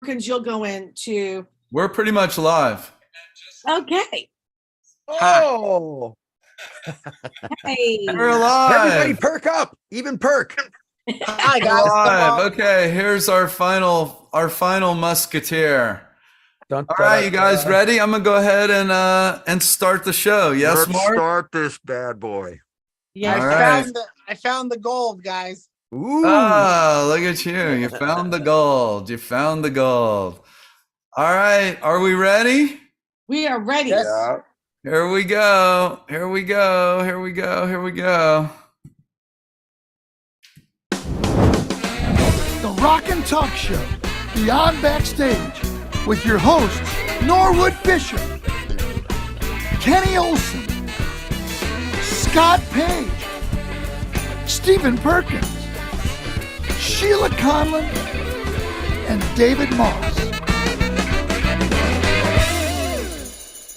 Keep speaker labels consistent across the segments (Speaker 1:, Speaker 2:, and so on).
Speaker 1: Perkins, you'll go into.
Speaker 2: We're pretty much live.
Speaker 1: Okay.
Speaker 3: Oh,
Speaker 1: Hey.
Speaker 2: We're live.
Speaker 3: everybody perk up, even perk.
Speaker 4: Hi guys.
Speaker 2: Live. Okay, here's our final musketeer. All right, you guys ready? I'm gonna go ahead and start the show. Yes,
Speaker 3: Let's
Speaker 2: Mark?
Speaker 3: start this bad boy.
Speaker 1: Yeah.
Speaker 4: I found the gold, guys.
Speaker 3: Ooh.
Speaker 2: Oh, look at you. You found the gold. You found the gold. All right, are we ready?
Speaker 1: We are ready.
Speaker 4: Yes.
Speaker 3: Yeah.
Speaker 2: Here we go. Here we go. Here we go. Here we go.
Speaker 5: The Rock and Talk Show, Beyond Backstage, with your hosts, Norwood Fisher, Kenny Olson, Scott Page, Stephen Perkins, Sheila Conlon, and David Moss.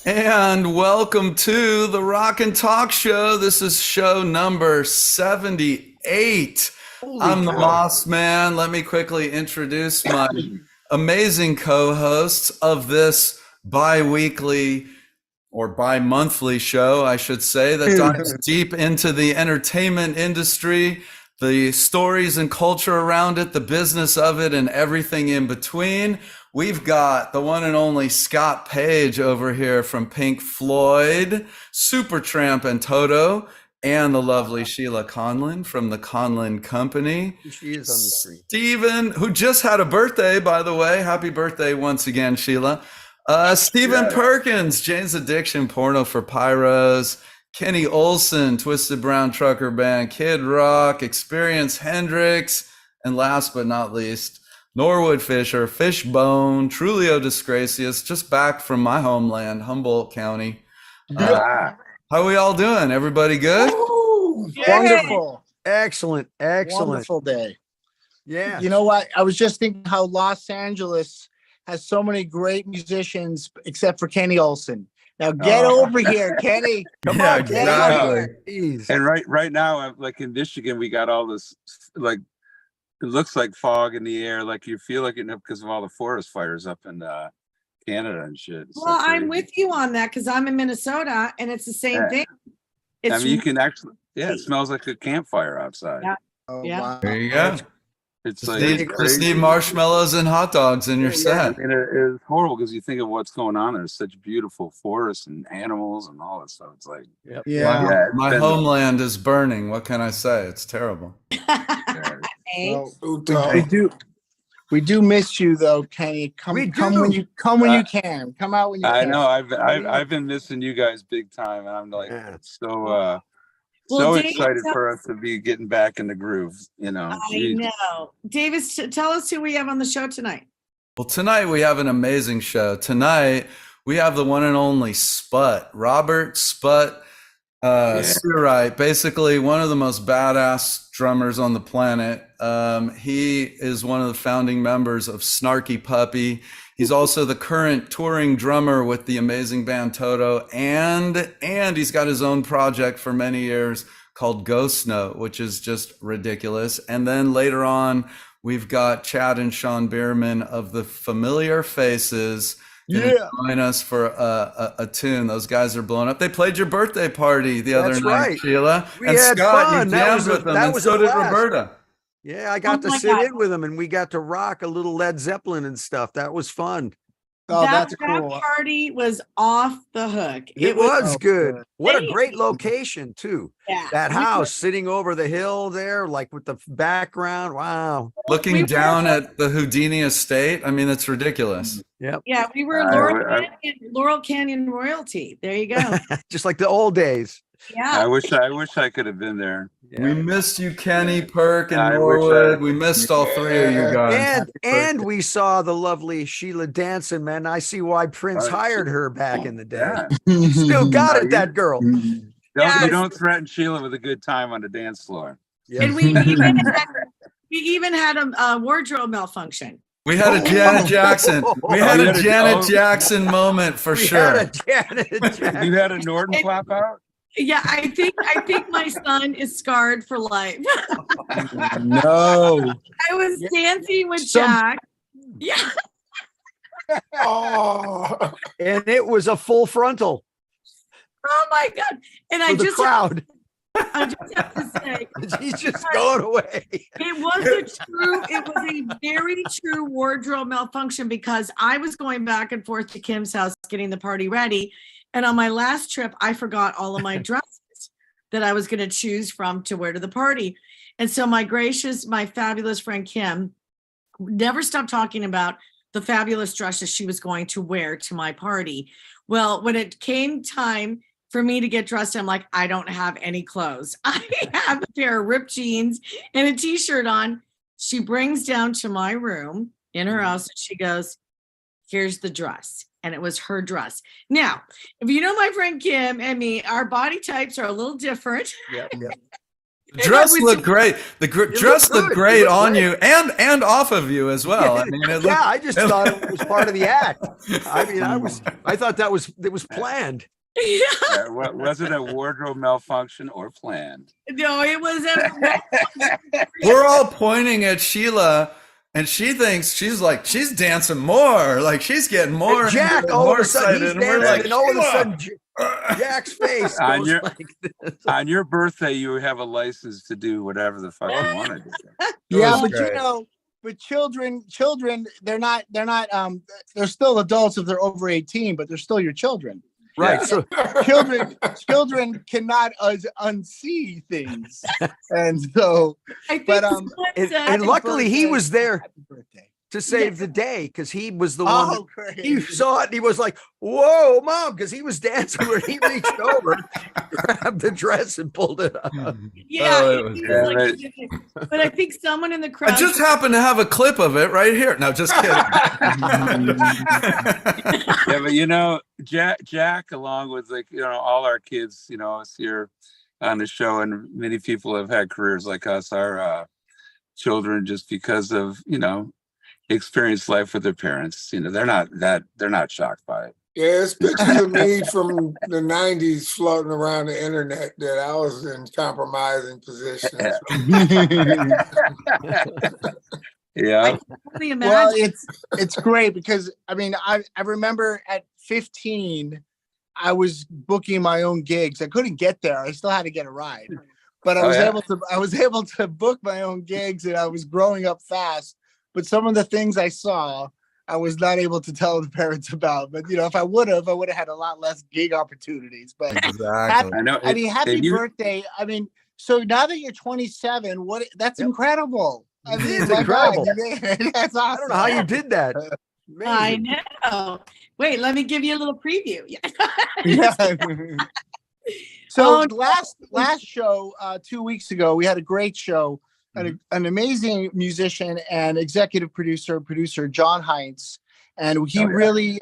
Speaker 2: And welcome to the Rock and Talk Show. This is show number 78. I'm the Moss Man. Let me quickly introduce my amazing co-hosts of this bi-weekly or bi-monthly show, I should say, that dives deep into the entertainment industry, the stories and culture around it, the business of it, and everything in between. We've got the one and only Scott Page over here from Pink Floyd, Supertramp and Toto, and the lovely Sheila Conlon from the Conlon Company.
Speaker 3: She is on the screen.
Speaker 2: Stephen, who just had a birthday, by the way. Happy birthday once again, Sheila. Stephen Perkins, Jane's Addiction, Porno for Pyros. Kenny Olson, Twisted Brown Trucker Band, Kid Rock, Experience Hendrix, and last but not least, Norwood Fisher, Fishbone, Trulio Disgracious, just back from my homeland, Humboldt County. How are we all doing? Everybody good?
Speaker 4: Ooh, wonderful.
Speaker 3: Excellent.
Speaker 4: Wonderful day.
Speaker 3: Yeah.
Speaker 4: You know what? I was just thinking how Los Angeles has so many great musicians except for Kenny Olson. Now get over here, Kenny. Come on, get over here.
Speaker 3: Jeez.
Speaker 6: And right now, like in Michigan, we got all this, like, it looks like fog in the air, like you feel like it because of all the forest fires up in Canada and shit. It's
Speaker 1: Well,
Speaker 6: so
Speaker 1: I'm
Speaker 6: crazy.
Speaker 1: with you on that because I'm in Minnesota and it's the same thing.
Speaker 6: I mean, you can actually, it smells like a campfire outside.
Speaker 1: Yeah.
Speaker 4: Oh,
Speaker 1: Yeah.
Speaker 4: wow.
Speaker 2: There you go.
Speaker 6: It's
Speaker 2: Just
Speaker 6: like
Speaker 2: need,
Speaker 6: it's
Speaker 2: just
Speaker 6: crazy.
Speaker 2: need marshmallows and hot dogs and you're set.
Speaker 6: And it is horrible because you think of what's going on. There's such beautiful forests and animals and all that stuff. It's like,
Speaker 3: Yep.
Speaker 4: Yeah.
Speaker 6: it's
Speaker 2: My
Speaker 6: been-
Speaker 2: homeland is burning. What can I say? It's terrible.
Speaker 1: Hey.
Speaker 4: We do miss you though, Kenny. Come
Speaker 3: We
Speaker 4: when
Speaker 3: do.
Speaker 4: you come when you can. Come out when you
Speaker 6: I
Speaker 4: can.
Speaker 6: know. I've been missing you guys big time, and I'm like
Speaker 3: Yeah.
Speaker 6: so
Speaker 1: Well, Dave,
Speaker 6: excited for us to be getting back in the groove. You know,
Speaker 1: I
Speaker 6: Jeez.
Speaker 1: know. Davis, tell us who we have on the show tonight.
Speaker 2: Well, tonight we have an amazing show. Tonight we have the one and only Sput, Robert Sput Searight, basically one of the most badass drummers on the planet. He is one of the founding members of Snarky Puppy. He's also the current touring drummer with the amazing band Toto, and he's got his own project for many years called Ghost Note, which is just ridiculous. And then later on, we've got Chad and Sean Bierman of the Familiar Faces gonna join us for a tune. Those guys are blowing up. They played your birthday party the other
Speaker 3: That's
Speaker 2: night,
Speaker 3: right.
Speaker 2: Sheila.
Speaker 3: We
Speaker 2: and
Speaker 3: had
Speaker 2: Scott,
Speaker 3: fun.
Speaker 2: you
Speaker 3: That
Speaker 2: jammed
Speaker 3: was a-
Speaker 2: with them,
Speaker 3: that
Speaker 2: and
Speaker 3: was
Speaker 2: so
Speaker 3: a
Speaker 2: did
Speaker 3: blast.
Speaker 2: Roberta.
Speaker 3: Yeah, I got
Speaker 1: Oh
Speaker 3: to
Speaker 1: my
Speaker 3: sit
Speaker 1: God.
Speaker 3: in with them and we got to rock a little Led Zeppelin and stuff. That was fun.
Speaker 4: Oh, that's
Speaker 1: that
Speaker 4: cool.
Speaker 1: party was off the hook.
Speaker 3: It was
Speaker 4: Oh,
Speaker 3: good.
Speaker 4: good.
Speaker 3: What a
Speaker 1: Amazing.
Speaker 3: great location too.
Speaker 1: Yeah.
Speaker 3: That
Speaker 1: We were-
Speaker 3: house sitting over the hill there, like with the background. Wow.
Speaker 2: Looking
Speaker 1: We were-
Speaker 2: down at the Houdini estate. I mean, it's ridiculous.
Speaker 3: Yep.
Speaker 1: Yeah, we were
Speaker 6: I-
Speaker 1: Laurel Canyon royalty. There you go.
Speaker 3: Just like the old days.
Speaker 1: Yeah.
Speaker 6: I wish I could have been there.
Speaker 2: We missed you, Kenny, Perk, and
Speaker 6: I wish
Speaker 2: Norwood.
Speaker 6: I-
Speaker 2: We missed all three of you guys.
Speaker 3: And we saw the lovely Sheila dancing, man. I see why Prince
Speaker 6: Right.
Speaker 3: hired her back in the day.
Speaker 6: Yeah.
Speaker 3: Still got
Speaker 6: No,
Speaker 3: it, that girl.
Speaker 1: Yes.
Speaker 6: You don't threaten Sheila with a good time on the dance floor.
Speaker 3: Yep.
Speaker 1: And we even had a wardrobe malfunction.
Speaker 2: We had a Janet Jackson. We had a Janet Jackson moment for
Speaker 3: We
Speaker 2: sure.
Speaker 3: had a Janet Jackson.
Speaker 6: You had a Norton clap out?
Speaker 1: Yeah, I think my son is scarred for life.
Speaker 4: No.
Speaker 1: I was dancing with
Speaker 4: Some-
Speaker 1: Jack. Yeah.
Speaker 5: Oh,
Speaker 3: And it was a full frontal
Speaker 1: Oh my God. And
Speaker 3: for the crowd.
Speaker 1: I just have to say,
Speaker 3: He's just going away.
Speaker 1: it was a very true wardrobe malfunction because I was going back and forth to Kim's house getting the party ready. And on my last trip, I forgot all of my dresses that I was going to choose from to wear to the party. And so my fabulous friend Kim never stopped talking about the fabulous dresses she was going to wear to my party. Well, when it came time for me to get dressed, I'm like, I don't have any clothes. I have a pair of ripped jeans and a t-shirt on. She brings down to my room in her house and she goes, here's the dress. And it was her dress. Now, if you know my friend Kim and me, our body types are a little different.
Speaker 3: Yep.
Speaker 2: The dress looked great. The dress looked great on you and off of you as well. I mean, it looked,
Speaker 3: I just thought it was part of the act. I mean, I thought it was planned.
Speaker 6: Yeah, was it a wardrobe malfunction or planned?
Speaker 1: No, it was a
Speaker 2: we're all pointing at Sheila, and she thinks she's dancing more, like she's getting more.
Speaker 3: And Jack,
Speaker 2: and
Speaker 3: all
Speaker 2: more
Speaker 3: of a sudden, he's
Speaker 2: excited, and we're
Speaker 3: dancing,
Speaker 2: like,
Speaker 3: and all of a
Speaker 2: Sheila!
Speaker 3: sudden, Jack's face
Speaker 6: On
Speaker 3: goes
Speaker 6: your-
Speaker 3: like this.
Speaker 6: On your birthday, you have a license to do whatever the fuck you want to do.
Speaker 4: Yeah,
Speaker 2: was
Speaker 4: but
Speaker 2: great.
Speaker 4: you know, but children, they're still adults if they're over 18, but they're still your children.
Speaker 3: Right.
Speaker 6: Yeah.
Speaker 3: So
Speaker 4: Children cannot unsee things, and so.
Speaker 1: I think
Speaker 4: But,
Speaker 1: someone
Speaker 3: and
Speaker 1: said-
Speaker 3: luckily he
Speaker 4: birthday.
Speaker 3: was there
Speaker 4: Happy birthday.
Speaker 3: to save the day because he was the one.
Speaker 4: Oh, great.
Speaker 3: He saw it and he was like, "Whoa, Mom!" Because he was dancing when he reached over, grabbed the dress, and pulled it up.
Speaker 1: Yeah,
Speaker 2: Oh, it
Speaker 1: it
Speaker 2: was
Speaker 1: was
Speaker 6: great.
Speaker 1: like- but I think someone in the crowd.
Speaker 2: I just happen to have a clip of it right here. No, just kidding.
Speaker 6: Yeah, but you know, Jack, along with all our kids, us here on the show, and many people have had careers like us. Our children, just because of experienced life with their parents, they're not shocked by it.
Speaker 5: yeah, there's pictures of me from the 90s floating around the internet that I was in compromising positions.
Speaker 6: Yeah.
Speaker 1: I can only
Speaker 4: Well,
Speaker 1: imagine.
Speaker 4: it's great because I mean I remember at 15 I was booking my own gigs. I couldn't get there. I still had to get a ride, but I
Speaker 6: Oh,
Speaker 4: was
Speaker 6: yeah?
Speaker 4: able to book my own gigs, and I was growing up fast. But some of the things I saw, I was not able to tell the parents about. But if I would have had a lot less gig opportunities. But
Speaker 2: Exactly.
Speaker 6: I know.
Speaker 4: I mean, happy
Speaker 6: and you-
Speaker 4: birthday. I mean, so now that you're 27, that's incredible. I mean,
Speaker 3: It's
Speaker 4: my
Speaker 3: incredible.
Speaker 4: God, that's awesome.
Speaker 3: I don't know how you did that.
Speaker 1: I
Speaker 3: Amazing.
Speaker 1: know. Wait, let me give you a little preview.
Speaker 4: Yeah. So
Speaker 1: Oh,
Speaker 4: last show 2 weeks ago, we had a great show.
Speaker 3: Mm-hmm.
Speaker 4: An amazing musician and executive producer John Heinz, and he really,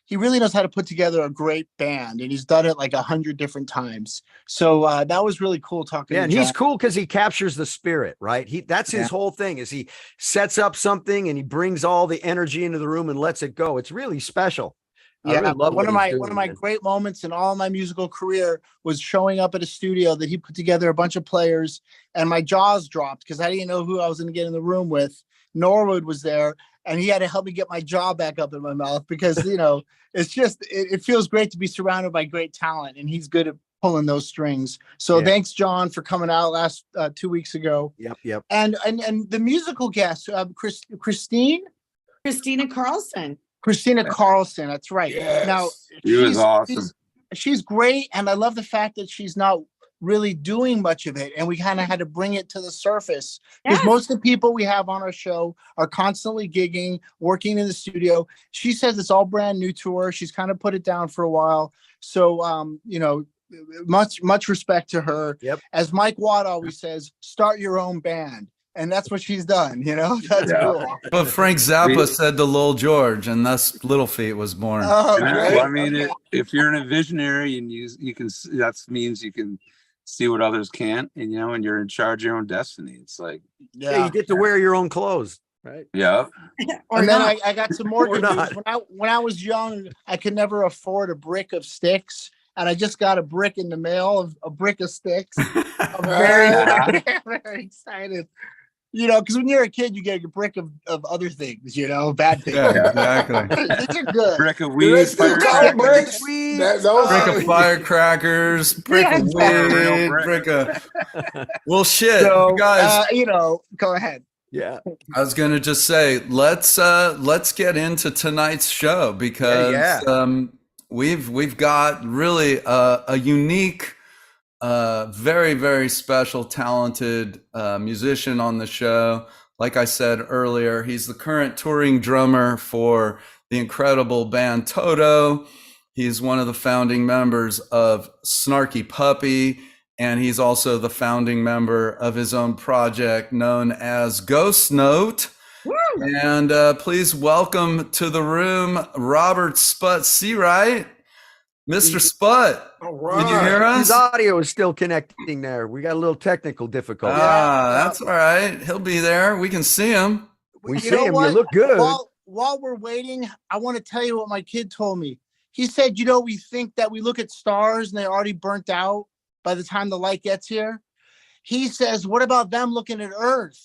Speaker 4: he really knows how to put together a great band, and he's done it like 100 different times. So that was really cool talking.
Speaker 3: Yeah,
Speaker 4: to
Speaker 3: and
Speaker 4: John.
Speaker 3: he's cool because he captures the spirit, right? That's his whole thing is he sets up something and he brings all the energy into the room and lets it go. It's really special. I
Speaker 4: Yeah,
Speaker 3: really love
Speaker 4: one
Speaker 3: what
Speaker 4: of
Speaker 3: he's
Speaker 4: my
Speaker 3: doing,
Speaker 4: one of my
Speaker 3: man.
Speaker 4: great moments in all my musical career was showing up at a studio that he put together a bunch of players, and my jaws dropped because I didn't know who I was going to get in the room with. Norwood was there, and he had to help me get my jaw back up in my mouth because it's just it feels great to be surrounded by great talent, and he's good at pulling those strings. So
Speaker 3: Yeah.
Speaker 4: thanks, John, for coming out last 2 weeks ago.
Speaker 3: Yep.
Speaker 4: And the musical guest, Christina Carlson. That's right.
Speaker 5: Yes.
Speaker 4: Now
Speaker 6: She was awesome.
Speaker 4: she's great, and I love the fact that she's not really doing much of it, and we kind of had to bring it to the surface because
Speaker 1: Yes.
Speaker 4: most of the people we have on our show are constantly gigging, working in the studio. She says it's all brand new to her. She's kind of put it down for a while, so much respect to her.
Speaker 3: Yep.
Speaker 4: As Mike Watt always says, start your own band, and that's what she's done. That's
Speaker 6: Yeah.
Speaker 4: cool.
Speaker 2: But Frank Zappa said to Lil George, and thus Little Feat was born.
Speaker 4: Oh,
Speaker 6: And
Speaker 4: great.
Speaker 6: well, I mean, if you're in a visionary and you can, that means you can see what others can't, and and you're in charge of your own destiny. It's like,
Speaker 3: Yeah, you get to wear your own clothes, right?
Speaker 6: yeah,
Speaker 1: Or
Speaker 4: And then
Speaker 1: not.
Speaker 4: I got some more
Speaker 3: Or
Speaker 4: good
Speaker 3: not.
Speaker 4: news. When I was young, I could never afford a brick of sticks, and I just got a brick in the mail of a brick of sticks. I'm very, very excited. because when you're a kid, you get a brick of other things, bad things.
Speaker 2: Yeah, exactly.
Speaker 4: These are good.
Speaker 6: Brick of
Speaker 5: Do they
Speaker 6: weed.
Speaker 5: still call it bricks? Those
Speaker 2: Brick
Speaker 5: are-
Speaker 2: of firecrackers, brick
Speaker 1: Yeah,
Speaker 2: of
Speaker 6: exactly.
Speaker 2: weed, brick of. Well, shit,
Speaker 4: So,
Speaker 2: you guys.
Speaker 4: go ahead.
Speaker 3: Yeah.
Speaker 2: I was gonna just say, let's get into tonight's show because
Speaker 3: Yeah.
Speaker 2: we've got really a unique, very, very special, talented musician on the show. Like I said earlier, he's the current touring drummer for the incredible band Toto. He's one of the founding members of Snarky Puppy, and he's also the founding member of his own project known as Ghost Note.
Speaker 1: Woo!
Speaker 2: And please welcome to the room Robert Sput Searight. Mr. Sput,
Speaker 5: All right.
Speaker 2: can you hear
Speaker 3: His
Speaker 2: us?
Speaker 3: audio is still connecting there. We got a little technical difficulty.
Speaker 2: That's all right. He'll be there. We can see him.
Speaker 3: We
Speaker 4: You
Speaker 3: see
Speaker 4: know
Speaker 3: him.
Speaker 4: what?
Speaker 3: You look good.
Speaker 4: While we're waiting, I want to tell you what my kid told me. He said, we think that we look at stars and they're already burnt out by the time the light gets here. He says, what about them looking at Earth?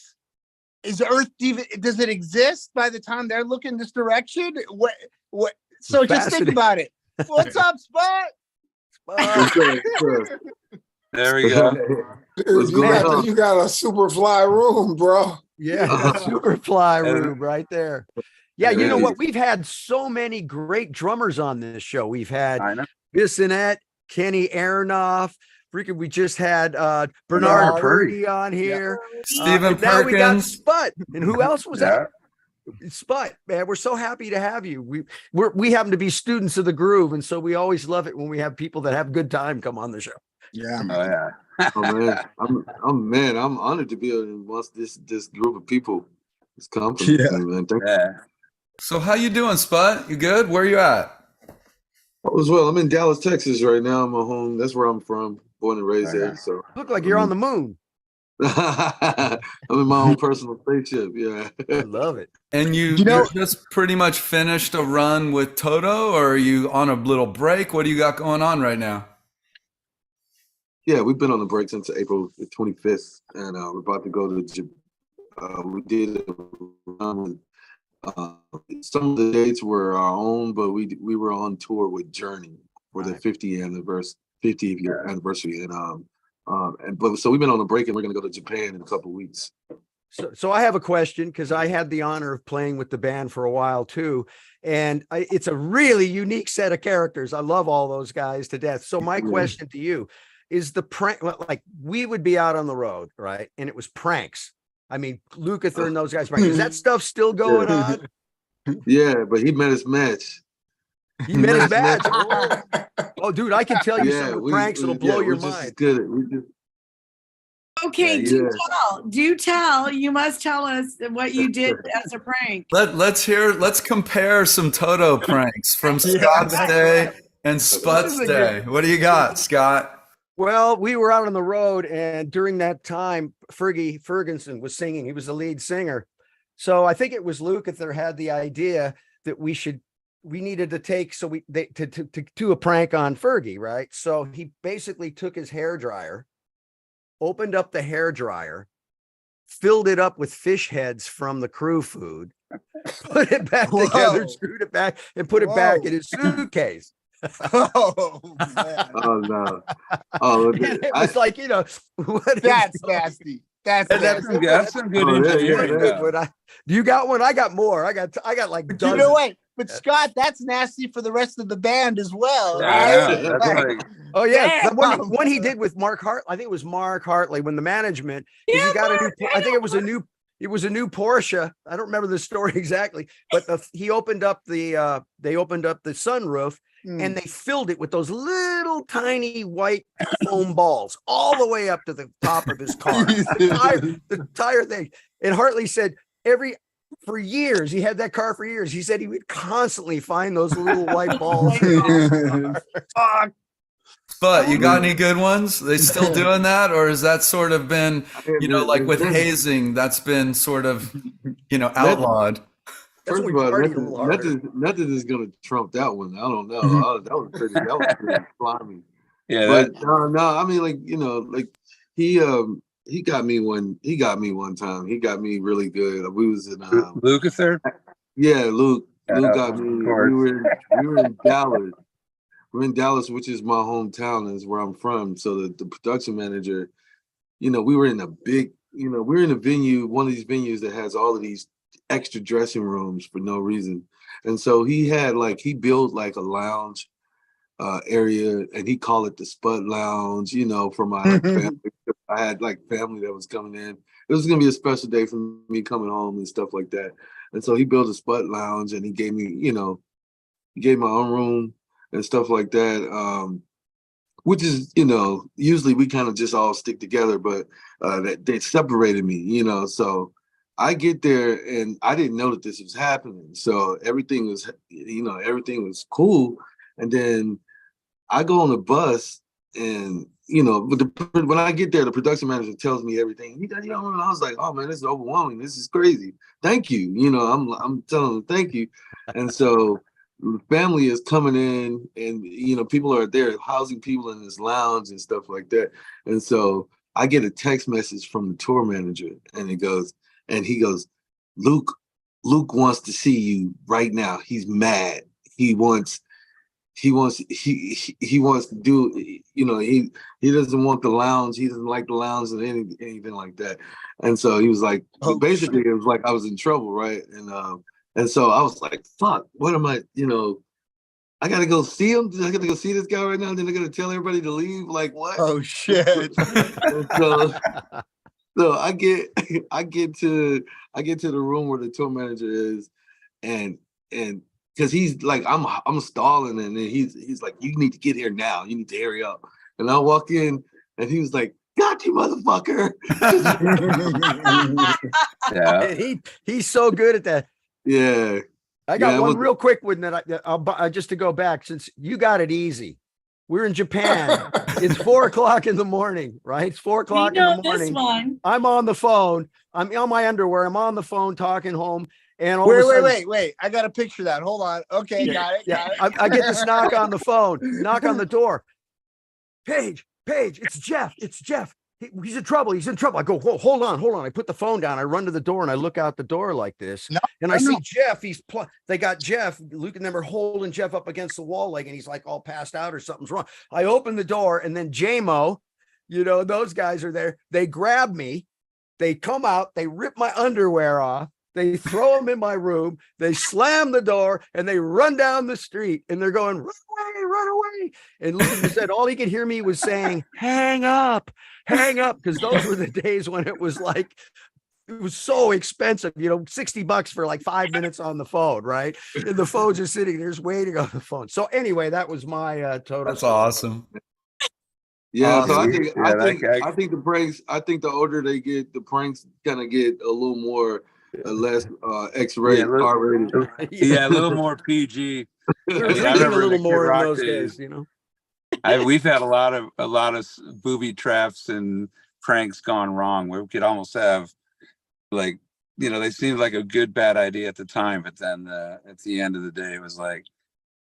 Speaker 4: Is Earth even, does it exist by the time they're looking this direction? What? So just think about it. What's up, Sput?
Speaker 6: There we go.
Speaker 5: Dude, you got a super fly room, bro.
Speaker 3: Yeah, Superfly room right there. Yeah, you know what? We've had so many great drummers on this show. We've had Bissonette, Kenny Aronoff. Freaking, we just had Bernard Purdy on here.
Speaker 2: Stephen
Speaker 3: Now we got
Speaker 2: Perkins.
Speaker 3: Sput. And who else was that? Sput, man, we're so happy to have you. We happen to be students of the groove, and so we always love it when we have people that have good time come on the show.
Speaker 4: Yeah.
Speaker 6: Oh yeah.
Speaker 7: Oh man, I'm honored to be amongst this group of people. This company, man. Thank you.
Speaker 2: So how you doing, Sput? You good? Where you at?
Speaker 7: All is well. I'm in Dallas, Texas right now. I'm at home. That's where I'm from. Born and raised there. So
Speaker 3: Look like you're on the moon.
Speaker 7: I'm in my own personal spaceship. Yeah.
Speaker 3: I love it.
Speaker 2: And you just pretty much finished a run with Toto, or are you on a little break? What do you got going on right now?
Speaker 7: Yeah, we've been on the break since April the 25th, and we're about to go to. We did a run. Some of the dates were our own, but we were on tour with Journey for the 50th year anniversary, and so we've been on a break, and we're gonna go to Japan in a couple of weeks.
Speaker 3: So I have a question because I had the honor of playing with the band for a while too, and it's a really unique set of characters. I love all those guys to death. So my question to you is: the prank, like we would be out on the road, right? And it was pranks. I mean, Lukather and those guys, right? Is that stuff still going on?
Speaker 7: Yeah, but he met his match.
Speaker 3: He met his match. Oh, dude, I can tell you some of the pranks that'll blow your mind.
Speaker 1: Okay, do tell. You must tell us what you did as a prank.
Speaker 2: Let's compare some Toto pranks from Scott's day and Sput's day. What do you got, Scott?
Speaker 3: Well, we were out on the road, and during that time, Fergie Ferguson was singing. He was the lead singer. So I think it was Lukather had the idea that we needed to take, to do a prank on Fergie, right? So he basically took his hairdryer, opened up the hairdryer, filled it up with fish heads from the crew food, put it back together, screwed it back, and put it back in his suitcase.
Speaker 4: Oh, man.
Speaker 7: Oh no! Oh,
Speaker 3: it was like,
Speaker 4: that's nasty. That's
Speaker 6: some good engineering.
Speaker 3: Do you got one? I got more. I got like dozens.
Speaker 4: You know what? But Scott, that's nasty for the rest of the band as well.
Speaker 3: Oh yeah, the one he did with Mark Hartley. I think it was Mark Hartley when the management. He got a new. I think it was a new Porsche. I don't remember the story exactly, but they opened up the sunroof. And they filled it with those little tiny white foam balls all the way up to the top of his car. The entire thing. And Hartley said for years, he had that car for years. He said he would constantly find those little white balls.
Speaker 2: But you got any good ones? They still doing that? Or has that sort of been, like with hazing, that's been sort of, outlawed?
Speaker 7: First of all, nothing is going to trump that one. I don't know. That was pretty slimy.
Speaker 6: Yeah.
Speaker 7: But no, I mean, he, he got me one time. He got me really good. We was in
Speaker 6: Lukather?
Speaker 7: Yeah, Luke got me.
Speaker 6: Of course.
Speaker 7: We were in Dallas. We're in Dallas, which is my hometown, is where I'm from. So the production manager, we were in a big, we're in a venue, one of these venues that has all of these extra dressing rooms for no reason. And so he built like a lounge area, and he called it the Sput Lounge, for my family. I had like family that was coming in. It was gonna be a special day for me coming home and stuff like that. And so he built a Sput Lounge, and he gave me, he gave my own room and stuff like that. Which is, usually we kind of just all stick together, but they separated me, so I get there and I didn't know that this was happening. So everything was, everything was cool. And then I go on the bus and, when I get there, the production manager tells me everything. And I was like, oh man, this is overwhelming. This is crazy. Thank you. I'm telling them thank you. And so the family is coming in, and people are there housing people in this lounge and stuff like that. And so I get a text message from the tour manager, and he goes, Luke wants to see you right now. He's mad. He wants to do, he doesn't want the lounge. He doesn't like the lounge and anything like that. And so he was like, basically it was like I was in trouble, right? And so I was like, fuck, what am I, I gotta go see him. I gotta go see this guy right now. And then I gotta tell everybody to leave. Like what?
Speaker 4: Oh shit.
Speaker 7: So I get to the room where the tour manager is, and because he's like, I'm stalling, and then he's like, you need to get here now. You need to hurry up. And I walk in, and he was like, got you, motherfucker.
Speaker 3: Yeah. He's so good at that.
Speaker 7: Yeah.
Speaker 3: I got one real quick one that I'll just to go back, since you got it easy. We're in Japan. It's 4:00 in the morning, right? It's 4:00 in the morning.
Speaker 1: This one.
Speaker 3: I'm on the phone. I'm on my underwear. I'm on the phone talking home. And
Speaker 4: wait. I got to picture that. Hold on. Okay, got it.
Speaker 3: I get this knock on the phone, knock on the door. Paige, it's Jeff. He's in trouble. I go, whoa, hold on. I put the phone down. I run to the door and I look out the door like this. I see Jeff. They got Jeff. Luke and them are holding Jeff up against the wall, and he's like all passed out or something's wrong. I open the door, and then JMO, those guys are there. They grab me. They come out. They rip my underwear off. They throw them in my room. They slam the door, and they run down the street, and they're going, run away. And Luke said all he could hear me was saying, hang up, because those were the days when it was like, it was so expensive, $60 for like 5 minutes on the phone, right? And the phone's just sitting there, just waiting on the phone. So anyway, that was my total.
Speaker 2: That's awesome.
Speaker 7: Yeah, so I think the pranks. I think the older they get, the pranks kind of get a little more, less X-rated, R-rated.
Speaker 6: Yeah, a little more PG.
Speaker 3: I remember a little more in those days,
Speaker 6: We've had a lot of booby traps and pranks gone wrong where we could almost have, like, they seemed like a good bad idea at the time, but then at the end of the day, it was like,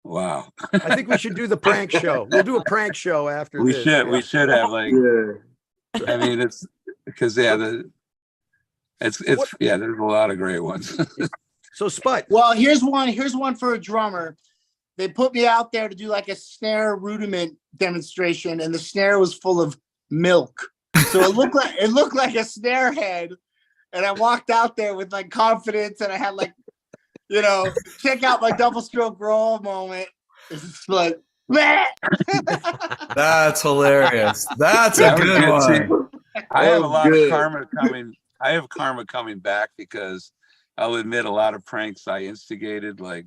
Speaker 6: wow.
Speaker 3: I think we should do the prank show. We'll do a prank show after
Speaker 6: we
Speaker 3: this.
Speaker 6: We should have, like, I mean, it's because there's a lot of great ones.
Speaker 3: So Sput.
Speaker 4: Well, here's one for a drummer. They put me out there to do like a snare rudiment demonstration, and the snare was full of milk. So it looked like a snare head. And I walked out there with like confidence, and I had like, check out my double stroke roll moment. It's like,
Speaker 2: that's hilarious. That's a good one.
Speaker 6: I have a lot of karma coming. I have karma coming back because I'll admit a lot of pranks I instigated. Like,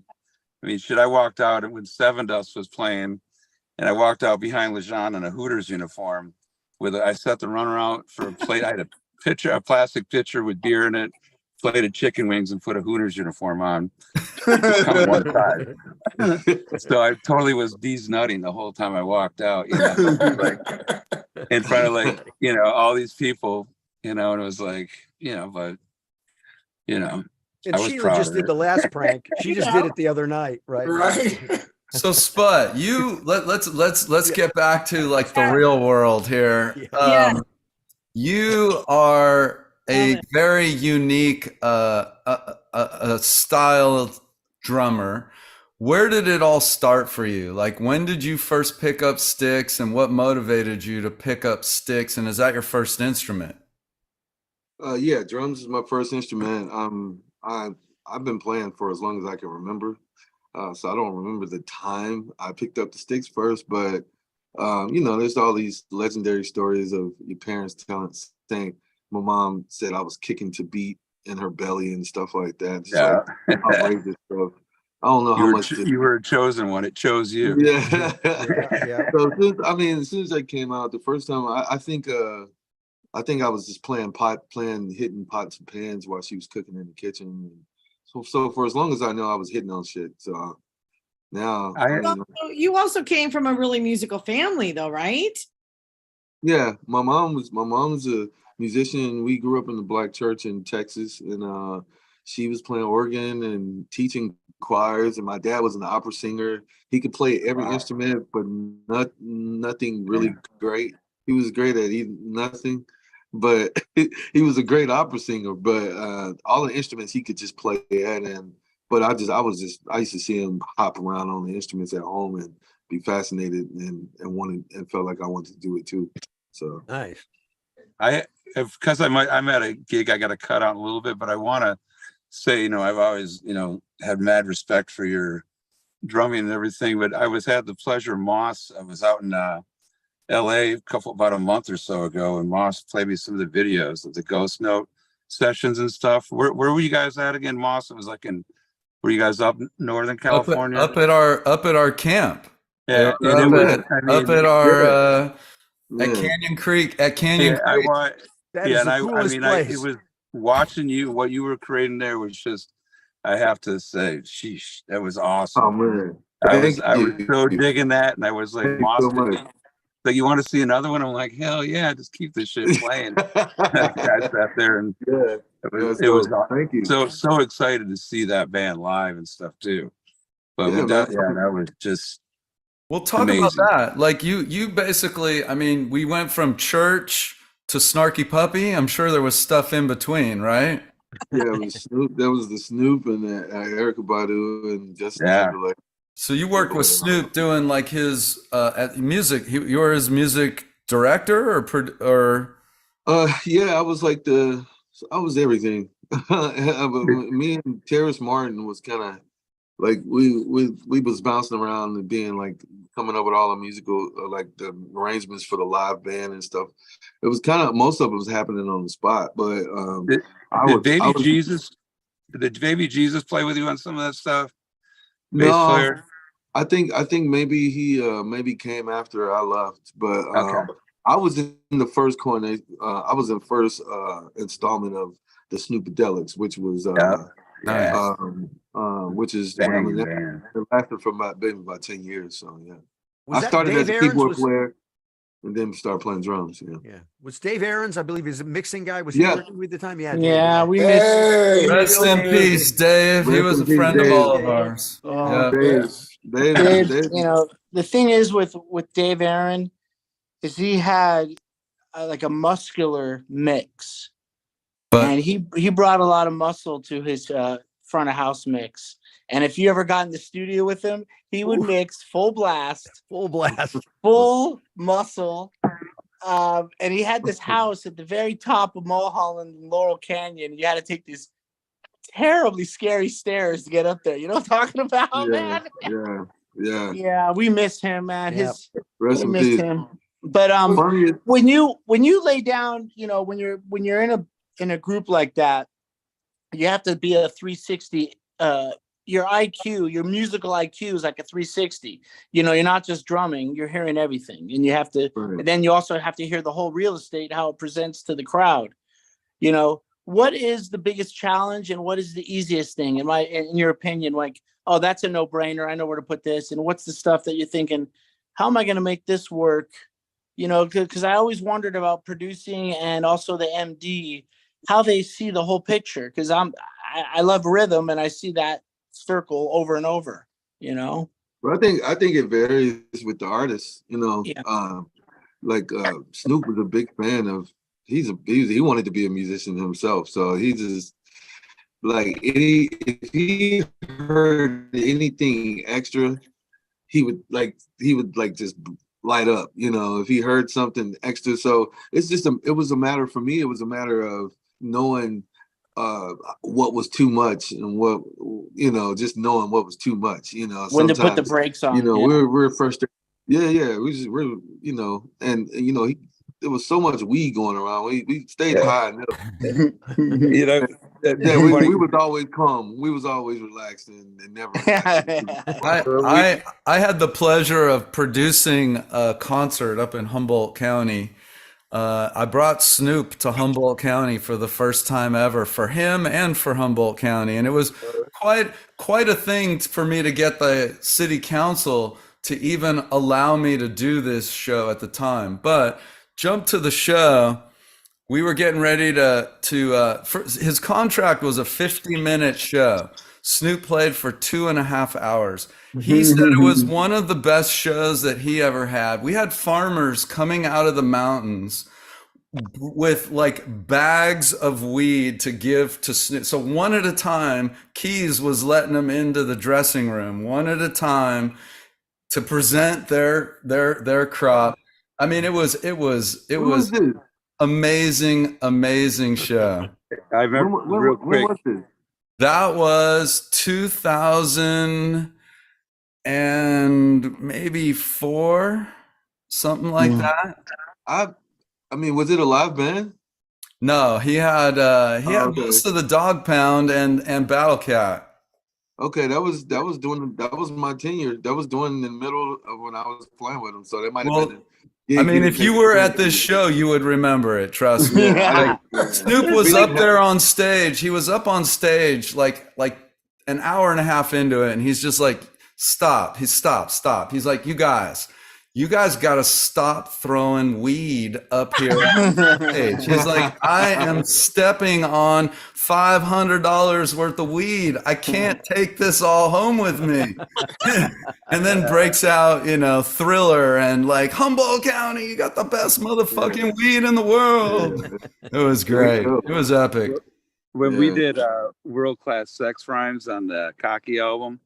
Speaker 6: I walked out when Seven Dust was playing, and I walked out behind Lejean in a Hooters uniform I set the runner out for a plate. I had a plastic pitcher with beer in it, plated chicken wings, and put a Hooters uniform on. One side. So I totally was nutting the whole time I walked out, like in front of all these people, and it was like, but
Speaker 3: And Sheila just did the last prank. She just did it the other night, right?
Speaker 5: Right.
Speaker 2: So Sput, let's get back to like the real world here. You are a
Speaker 1: Love it.
Speaker 2: very unique style drummer. Where did it all start for you? Like, when did you first pick up sticks, and what motivated you to pick up sticks? And is that your first instrument?
Speaker 7: Yeah, drums is my first instrument. I've been playing for as long as I can remember. So I don't remember the time I picked up the sticks first, but you know, there's all these legendary stories of your parents saying my mom said I was kicking to beat in her belly and stuff like that. Just like outrageous stuff. I don't know how much
Speaker 6: You were a chosen one. It chose you.
Speaker 7: Yeah.
Speaker 3: Yeah.
Speaker 7: So as soon as I came out, the first time I think I was just hitting pots and pans while she was cooking in the kitchen. So for as long as I know, I was hitting on shit. So now,
Speaker 1: You also came from a really musical family, though, right?
Speaker 7: yeah, my mom's a musician. We grew up in the black church in Texas, and she was playing organ and teaching choirs. And my dad was an opera singer. He could play every instrument, but nothing really great. He was great at nothing, but he was a great opera singer. But all the instruments he could just play at, but I used to see him hop around on the instruments at home and be fascinated and felt like I wanted to do it too. So
Speaker 3: Nice.
Speaker 6: Because I'm at a gig, I got to cut out a little bit, but I want to say, you know, I've always, you know, had mad respect for your drumming and everything, but I had the pleasure, Moss, I was out in LA about a month or so ago, and Moss played me some of the videos of the Ghost Note sessions and stuff. Where were you guys at again, Moss? It was like were you guys up Northern California?
Speaker 2: Up at our camp.
Speaker 6: Yeah,
Speaker 2: Up at our at Canyon Creek. At Canyon Creek.
Speaker 3: That is the coolest place.
Speaker 6: It was watching what you were creating there was just, I have to say, sheesh, that was awesome.
Speaker 7: Oh man,
Speaker 6: I was so digging that, and I was like, like, you want to see another one? I'm like, hell yeah, just keep this shit playing. I sat there and it was
Speaker 7: thank you.
Speaker 6: So excited to see that band live and stuff too. But that was just.
Speaker 2: We'll talk
Speaker 6: amazing.
Speaker 2: about that. Like you basically, I mean, we went from church to Snarky Puppy. I'm sure there was stuff in between, right?
Speaker 7: Yeah, it was Snoop. There was the Snoop and Erykah Badu and Justin Timberlake.
Speaker 2: So you worked with Snoop doing like his music. You were his music director or?
Speaker 7: Yeah, I was like I was everything. Me and Terrace Martin was kind of like we was bouncing around and being like coming up with all the musical like the arrangements for the live band and stuff. It was kind of most of it was happening on the spot, but
Speaker 6: did Baby Jesus play with you on some of that stuff?
Speaker 7: No, I think maybe he maybe came after I left, but I was in the first I was in first installment of the Snoop-a-delics, which was which is it lasted for about 10 years. So yeah, I started as a keyboard player and then started playing drums. Yeah.
Speaker 3: Was Dave Aarons, I believe, is a mixing guy? Was he working with the time?
Speaker 4: Yeah, we missed.
Speaker 2: Rest in peace, Dave. He was a friend of all of ours.
Speaker 7: Dave.
Speaker 4: You know, the thing is with Dave Aaron is he had like a muscular mix, and he brought a lot of muscle to his front of house mix. And if you ever got in the studio with him, he would mix full blast, full muscle. And he had this house at the very top of Mulholland and Laurel Canyon. You had to take these terribly scary stairs to get up there. You know what I'm talking about, man? Yeah, we miss him, man. We missed him. But when you lay down, you know, when you're in a group like that, you have to be a 360. Your IQ, your musical IQ is like a 360. You know, you're not just drumming, you're hearing everything. And you have to, and then you also have to hear the whole real estate, how it presents to the crowd. You know, what is the biggest challenge and what is the easiest thing? In your opinion, like, oh, that's a no-brainer. I know where to put this. And what's the stuff that you're thinking, how am I going to make this work? You know, because I always wondered about producing and also the MD, how they see the whole picture. Because I love rhythm and I see that circle over and over, you know.
Speaker 7: Well, I think it varies with the artist, you know. Like Snoop was a big fan of he wanted to be a musician himself. So he just like if he heard anything extra, he would like just light up, you know, if he heard something extra. So it's just it was a matter for me. It was a matter of knowing what was too much and what, you know, just knowing what was too much, you know.
Speaker 8: When to put the brakes on.
Speaker 7: You know,
Speaker 8: yeah.
Speaker 7: we're frustrated. Yeah. We're, you know, and you know, there was so much weed going around. We stayed high.
Speaker 6: You know,
Speaker 7: Yeah, we was always calm. We was always relaxed and never.
Speaker 2: I had the pleasure of producing a concert up in Humboldt County. I brought Snoop to Humboldt County for the first time ever, for him and for Humboldt County, and it was quite a thing for me to get the city council to even allow me to do this show at the time. But jump to the show. We were getting ready his contract was a 50-minute show. Snoop played for 2.5 hours. He said it was one of the best shows that he ever had. We had farmers coming out of the mountains with like bags of weed to give to Snoop. So one at a time, Keys was letting them into the dressing room, one at a time, to present their crop. I mean, it was amazing show.
Speaker 6: I remember real quick.
Speaker 2: That was 2000 and maybe 4, something like that.
Speaker 7: I mean, was it a live band?
Speaker 2: No, he had most of the Dog Pound and Battle Cat.
Speaker 7: Okay, that was my tenure. That was during the middle of when I was playing with him. So that might have been.
Speaker 2: I mean, if you were at this show, you would remember it. Trust me. Snoop was up there on stage. He was up on stage like an hour and a half into it, and he's just like, "Stop!" He stop. He's like, "You guys got to stop throwing weed up here on stage." He's like, "I am stepping on $500 worth of weed. I can't take this all home with me." And then breaks out, you know, Thriller and like, "Humboldt County, you got the best motherfucking weed in the world." It was great. It was epic.
Speaker 6: When we did World Class Sex Rhymes on the Cocky album,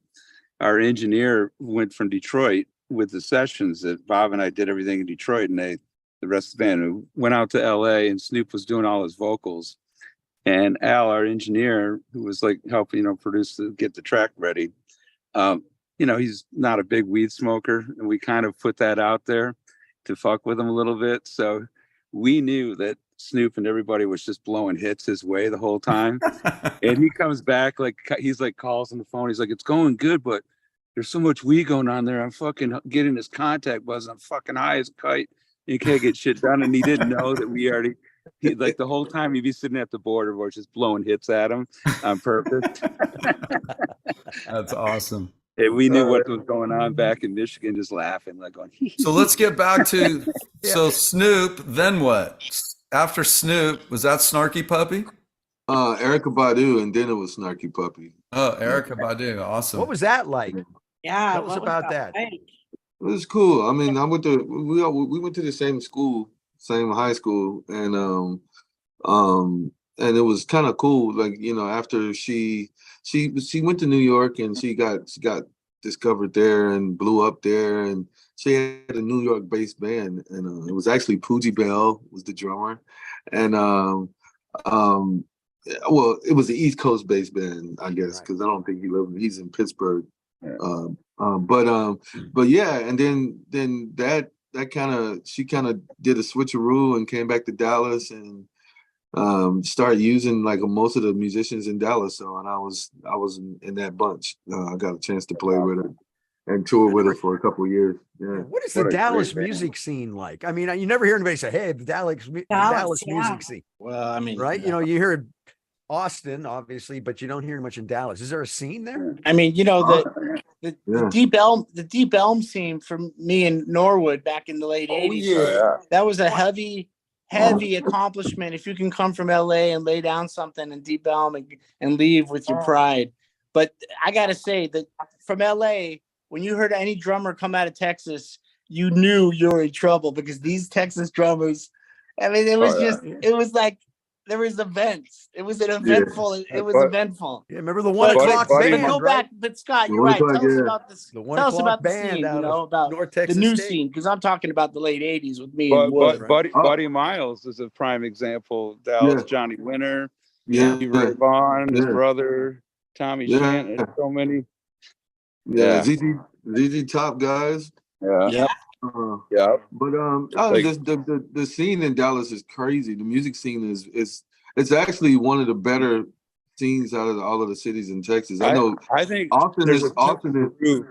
Speaker 6: our engineer went from Detroit with the sessions that Bob and I did everything in Detroit, and the rest of the band went out to LA, and Snoop was doing all his vocals. And Al, our engineer, who was like helping, you know, get the track ready, you know, he's not a big weed smoker, and we kind of put that out there to fuck with him a little bit. So we knew that Snoop and everybody was just blowing hits his way the whole time. And he comes back, like, he's like, calls on the phone. He's like, "It's going good, but there's so much weed going on there. I'm fucking getting this contact buzz. I'm fucking high as a kite. You can't get shit done." And he didn't know that like the whole time he'd be sitting at the border, we're just blowing hits at him on purpose.
Speaker 2: That's awesome.
Speaker 6: And we knew what was going on back in Michigan, just laughing, like going.
Speaker 2: So let's get back to so Snoop. Then what? After Snoop, was that Snarky Puppy?
Speaker 7: Erykah Badu, and then it was Snarky Puppy.
Speaker 2: Oh, Erykah Badu, awesome.
Speaker 3: What was that like?
Speaker 1: Yeah,
Speaker 3: Tell us about that.
Speaker 1: Like?
Speaker 7: It was cool. I mean, we went to the same school, same high school, and it was kind of cool. Like, you know, after she went to New York, and she got discovered there and blew up there, and she had a New York based band, and it was actually Poogie Bell was the drummer, and well, it was the East Coast based band, I guess, because I don't think he's in Pittsburgh.
Speaker 6: Yeah.
Speaker 7: But yeah, and then that she kind of did a switcheroo and came back to Dallas and started using like most of the musicians in Dallas. So, and I was in that bunch. I got a chance to play with her and tour with her for a couple of years. Yeah.
Speaker 3: What is the Dallas music scene like? I mean, you never hear anybody say, "Hey, the Dallas music scene."
Speaker 8: Well, I mean,
Speaker 3: right? You know, you hear Austin, obviously, but you don't hear much in Dallas. Is there a scene there?
Speaker 8: I mean, you know, the Deep Elm scene for me in Norwood back in the late 80s.
Speaker 5: Yeah.
Speaker 8: That was a heavy accomplishment. If you can come from LA and lay down something in Deep Elm and leave with your pride. But I got to say that from LA, when you heard any drummer come out of Texas, you knew you were in trouble, because these Texas drummers I mean, it was
Speaker 6: Oh, yeah.
Speaker 8: just, it was like, there was events. It was an eventful, it was
Speaker 6: But-
Speaker 8: eventful.
Speaker 3: Yeah, remember the 1
Speaker 8: But-
Speaker 3: o'clock
Speaker 6: Buddy-
Speaker 3: band,
Speaker 8: Go
Speaker 3: right?
Speaker 8: back, but Scott,
Speaker 7: The
Speaker 8: you're
Speaker 7: 1
Speaker 8: right.
Speaker 7: o'clock,
Speaker 8: Tell us
Speaker 7: yeah.
Speaker 8: about this.
Speaker 3: The 1
Speaker 8: Tell us
Speaker 3: o'clock
Speaker 8: about the
Speaker 3: band
Speaker 8: scene, you
Speaker 3: out
Speaker 8: know,
Speaker 3: of
Speaker 8: about
Speaker 3: North
Speaker 8: the
Speaker 3: Texas
Speaker 8: new
Speaker 3: State.
Speaker 8: scene, because I'm talking about the late 80s with me and
Speaker 6: But
Speaker 8: Wood.
Speaker 6: Buddy
Speaker 7: Oh.
Speaker 6: Buddy Miles is a prime example. Dallas
Speaker 7: Yeah.
Speaker 6: Johnny Winter,
Speaker 7: Yeah.
Speaker 6: Ray Vaughn, his
Speaker 7: Yeah.
Speaker 6: brother, Tommy
Speaker 7: Yeah.
Speaker 6: Shannon, so many.
Speaker 7: Yeah.
Speaker 6: Yeah.
Speaker 7: ZZ Top guys.
Speaker 6: Yeah.
Speaker 8: Yeah.
Speaker 6: Yeah.
Speaker 7: But
Speaker 6: Like-
Speaker 7: the scene in Dallas is crazy. The music scene is it's actually one of the better scenes out of all of the cities in Texas. I know
Speaker 6: I think
Speaker 7: Austin
Speaker 6: there's
Speaker 7: is
Speaker 6: a
Speaker 7: Austin is
Speaker 6: groove.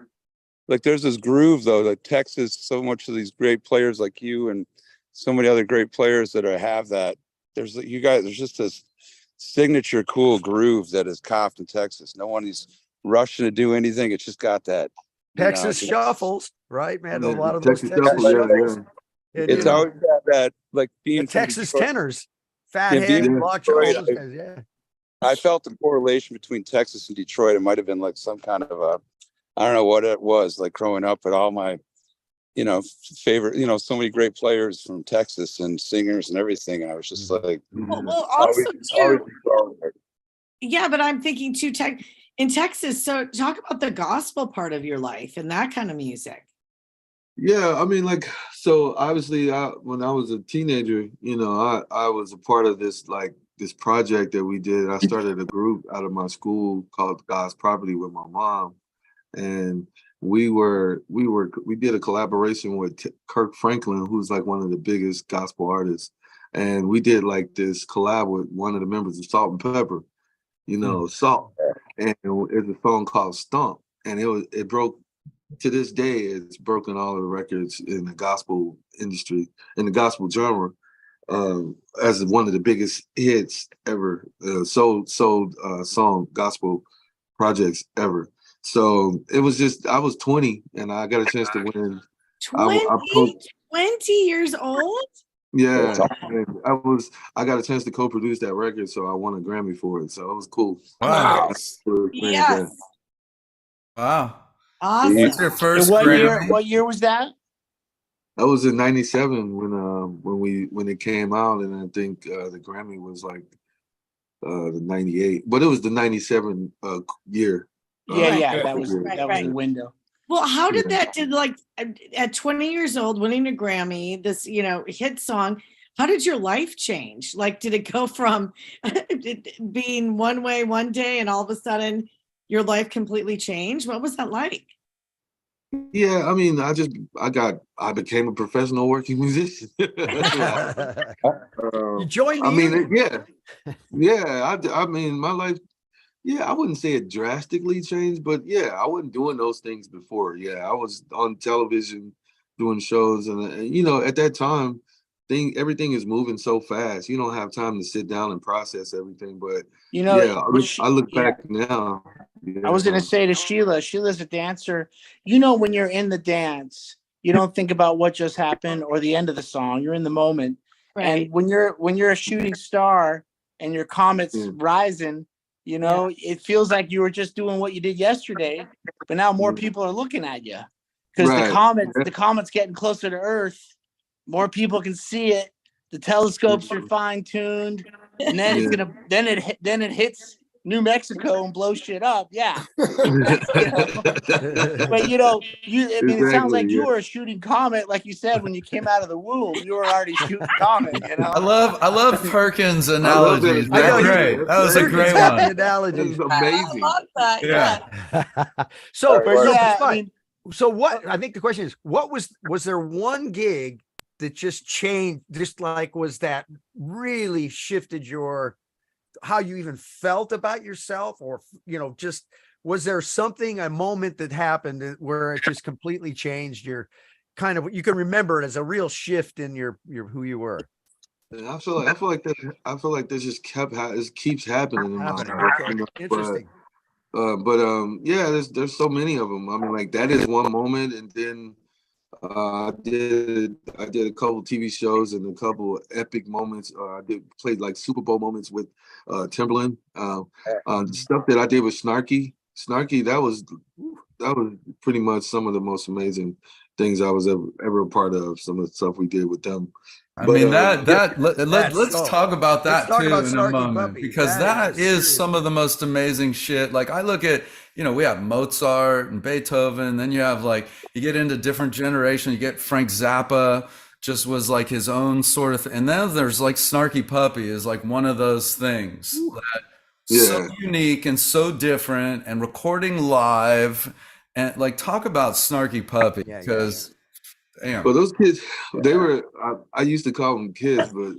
Speaker 6: Like there's this groove though, like Texas, so much of these great players like you and so many other great players that have that. There's just this signature cool groove that is copped in Texas. No one is rushing to do anything. It's just got that
Speaker 3: Texas
Speaker 6: just-
Speaker 3: shuffles, right, man? A
Speaker 7: Yeah,
Speaker 3: lot of those
Speaker 7: Texas
Speaker 3: Texas
Speaker 7: Shuffle, yeah,
Speaker 3: shuffles.
Speaker 7: yeah.
Speaker 3: And,
Speaker 6: It's
Speaker 3: you know,
Speaker 6: always got that, like being
Speaker 3: the
Speaker 6: from
Speaker 3: Texas
Speaker 6: Detroit.
Speaker 3: tenors,
Speaker 6: Yeah,
Speaker 3: Fathead,
Speaker 6: being
Speaker 3: Block
Speaker 6: Detroit,
Speaker 3: all those guys, yeah.
Speaker 6: I felt the correlation between Texas and Detroit. It might have been like some kind of I don't know what it was, like growing up with all my, favorite, so many great players from Texas and singers and everything. And I was just like,
Speaker 1: Well,
Speaker 6: always
Speaker 1: also too,
Speaker 6: growing there.
Speaker 1: yeah, but I'm thinking too, in Texas. So talk about the gospel part of your life and that kind of music.
Speaker 7: Yeah, I mean, like, so obviously, when I was a teenager, I was a part of this project that we did. I started a group out of my school called God's Property with my mom, and we did a collaboration with Kirk Franklin, who's like one of the biggest gospel artists, and we did like this collab with one of the members of Salt and Pepper, Salt, and it's a song called Stomp, and it broke. To this day, it's broken all of the records in the gospel industry, in the gospel genre, as one of the biggest hits ever, sold song gospel projects ever. So it was just, I was 20 and I got a chance to win.
Speaker 1: 20 years old?
Speaker 7: Yeah, and I got a chance to co-produce that record, so I won a Grammy for it. So it was cool.
Speaker 2: Wow.
Speaker 1: Yes.
Speaker 2: Wow.
Speaker 1: Awesome.
Speaker 2: What's your first
Speaker 8: What
Speaker 2: Grammy?
Speaker 8: year was that?
Speaker 7: That was in '97 when it came out, and I think the Grammy was like the '98, but it was the '97 year.
Speaker 8: Yeah, that was
Speaker 1: Right,
Speaker 8: that was
Speaker 1: right.
Speaker 8: the window.
Speaker 1: Well, how did at 20 years old, winning a Grammy, this, hit song, how did your life change? Like, did it go from being one way one day and all of a sudden your life completely changed? What was that like?
Speaker 7: Yeah, I mean, I became a professional working musician.
Speaker 3: You joined the union.
Speaker 7: I mean, my life, I wouldn't say it drastically changed, but I wasn't doing those things before. Yeah, I was on television doing shows, and at that time, everything is moving so fast. You don't have time to sit down and process everything. But I look back now.
Speaker 8: I was gonna say to Sheila's a dancer. When you're in the dance, you don't think about what just happened or the end of the song. You're in the moment.
Speaker 1: Right.
Speaker 8: And when you're a shooting star and your comet's rising, it feels like you were just doing what you did yesterday, but now more people are looking at you because the comet's getting closer to Earth. More people can see it. The telescopes are fine tuned, and then then it hits New Mexico and blows shit up. Yeah. But it sounds like you were a shooting comet, like you said, when you came out of the womb, you were already shooting comet,
Speaker 2: I love Perkins' analogies.
Speaker 7: I
Speaker 2: They're
Speaker 7: know,
Speaker 2: great. That was a great
Speaker 3: The
Speaker 2: one.
Speaker 3: analogies.
Speaker 7: Amazing.
Speaker 1: I love that.
Speaker 2: Yeah.
Speaker 3: So,
Speaker 8: But
Speaker 3: so what? I think the question is, was there one gig that just changed, that really shifted how you even felt about yourself, or just was there a moment that happened where it just completely changed your you can remember it as a real shift in your who you were?
Speaker 7: And I feel like that just keeps happening in my life.
Speaker 3: Okay. Interesting.
Speaker 7: There's so many of them. I mean, like, that is one moment, and then I did a couple TV shows and a couple epic moments. I played like Super Bowl moments with Timberland. The stuff that I did with Snarky, that was pretty much some of the most amazing things I was ever a part of. Some of the stuff we did with them.
Speaker 2: I mean, let's
Speaker 3: so-
Speaker 2: talk about that
Speaker 3: let's talk
Speaker 2: too
Speaker 3: about
Speaker 2: in a
Speaker 3: Snarky
Speaker 2: moment,
Speaker 3: Puppy.
Speaker 2: because
Speaker 3: That
Speaker 2: that
Speaker 3: is
Speaker 2: is some of the most amazing shit. Like I look at, we have Mozart and Beethoven, then you have like, you get into different generation, you get Frank Zappa, just was like his own sort of and then there's like Snarky Puppy is like one of those things that so
Speaker 7: Yeah.
Speaker 2: unique and so different, and recording live, and like talk about Snarky Puppy, because damn.
Speaker 7: Well, those kids, they were. I used to call them kids, but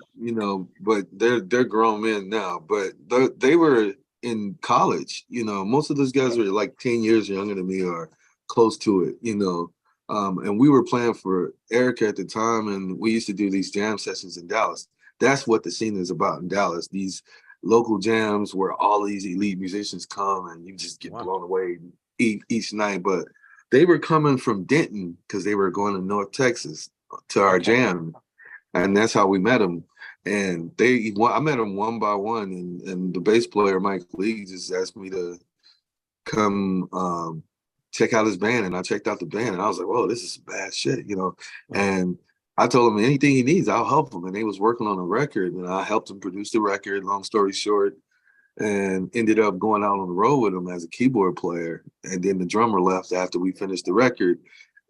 Speaker 7: but they're grown men now. But they were in college. Most of those guys were like 10 years younger than me or close to it. And we were playing for Erica at the time, and we used to do these jam sessions in Dallas. That's what the scene is about in Dallas. These local jams where all these elite musicians come, and you just get blown away each night. But they were coming from Denton because they were going to North Texas to our jam, and that's how we met them. And I met them one by one, and the bass player Mike Lee just asked me to come check out his band, and I checked out the band, and I was like, "Whoa, this is some bad shit," And I told him anything he needs, I'll help him. And they was working on a record, and I helped him produce the record. Long story short. And ended up going out on the road with him as a keyboard player. And then the drummer left after we finished the record,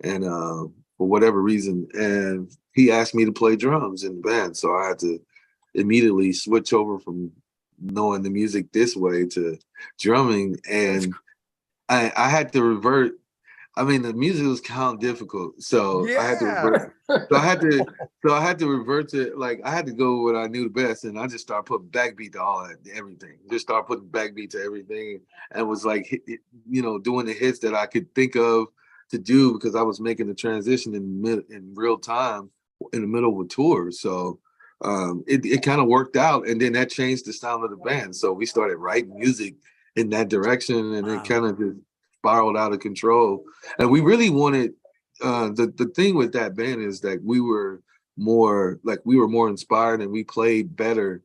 Speaker 7: and for whatever reason. And he asked me to play drums in the band. So I had to immediately switch over from knowing the music this way to drumming. And I had to revert. I mean, the music was kind of difficult, so I had to revert. So I had to revert to, like, I had to go with what I knew the best, and I just started putting backbeat to everything. Just started putting backbeat to everything, and was like, doing the hits that I could think of to do, because I was making the transition in real time in the middle of a tour. So it kind of worked out, and then that changed the sound of the band. So we started writing music in that direction, and it kind of just spiraled out of control. And we really wanted the thing with that band is that we were more inspired, and we played better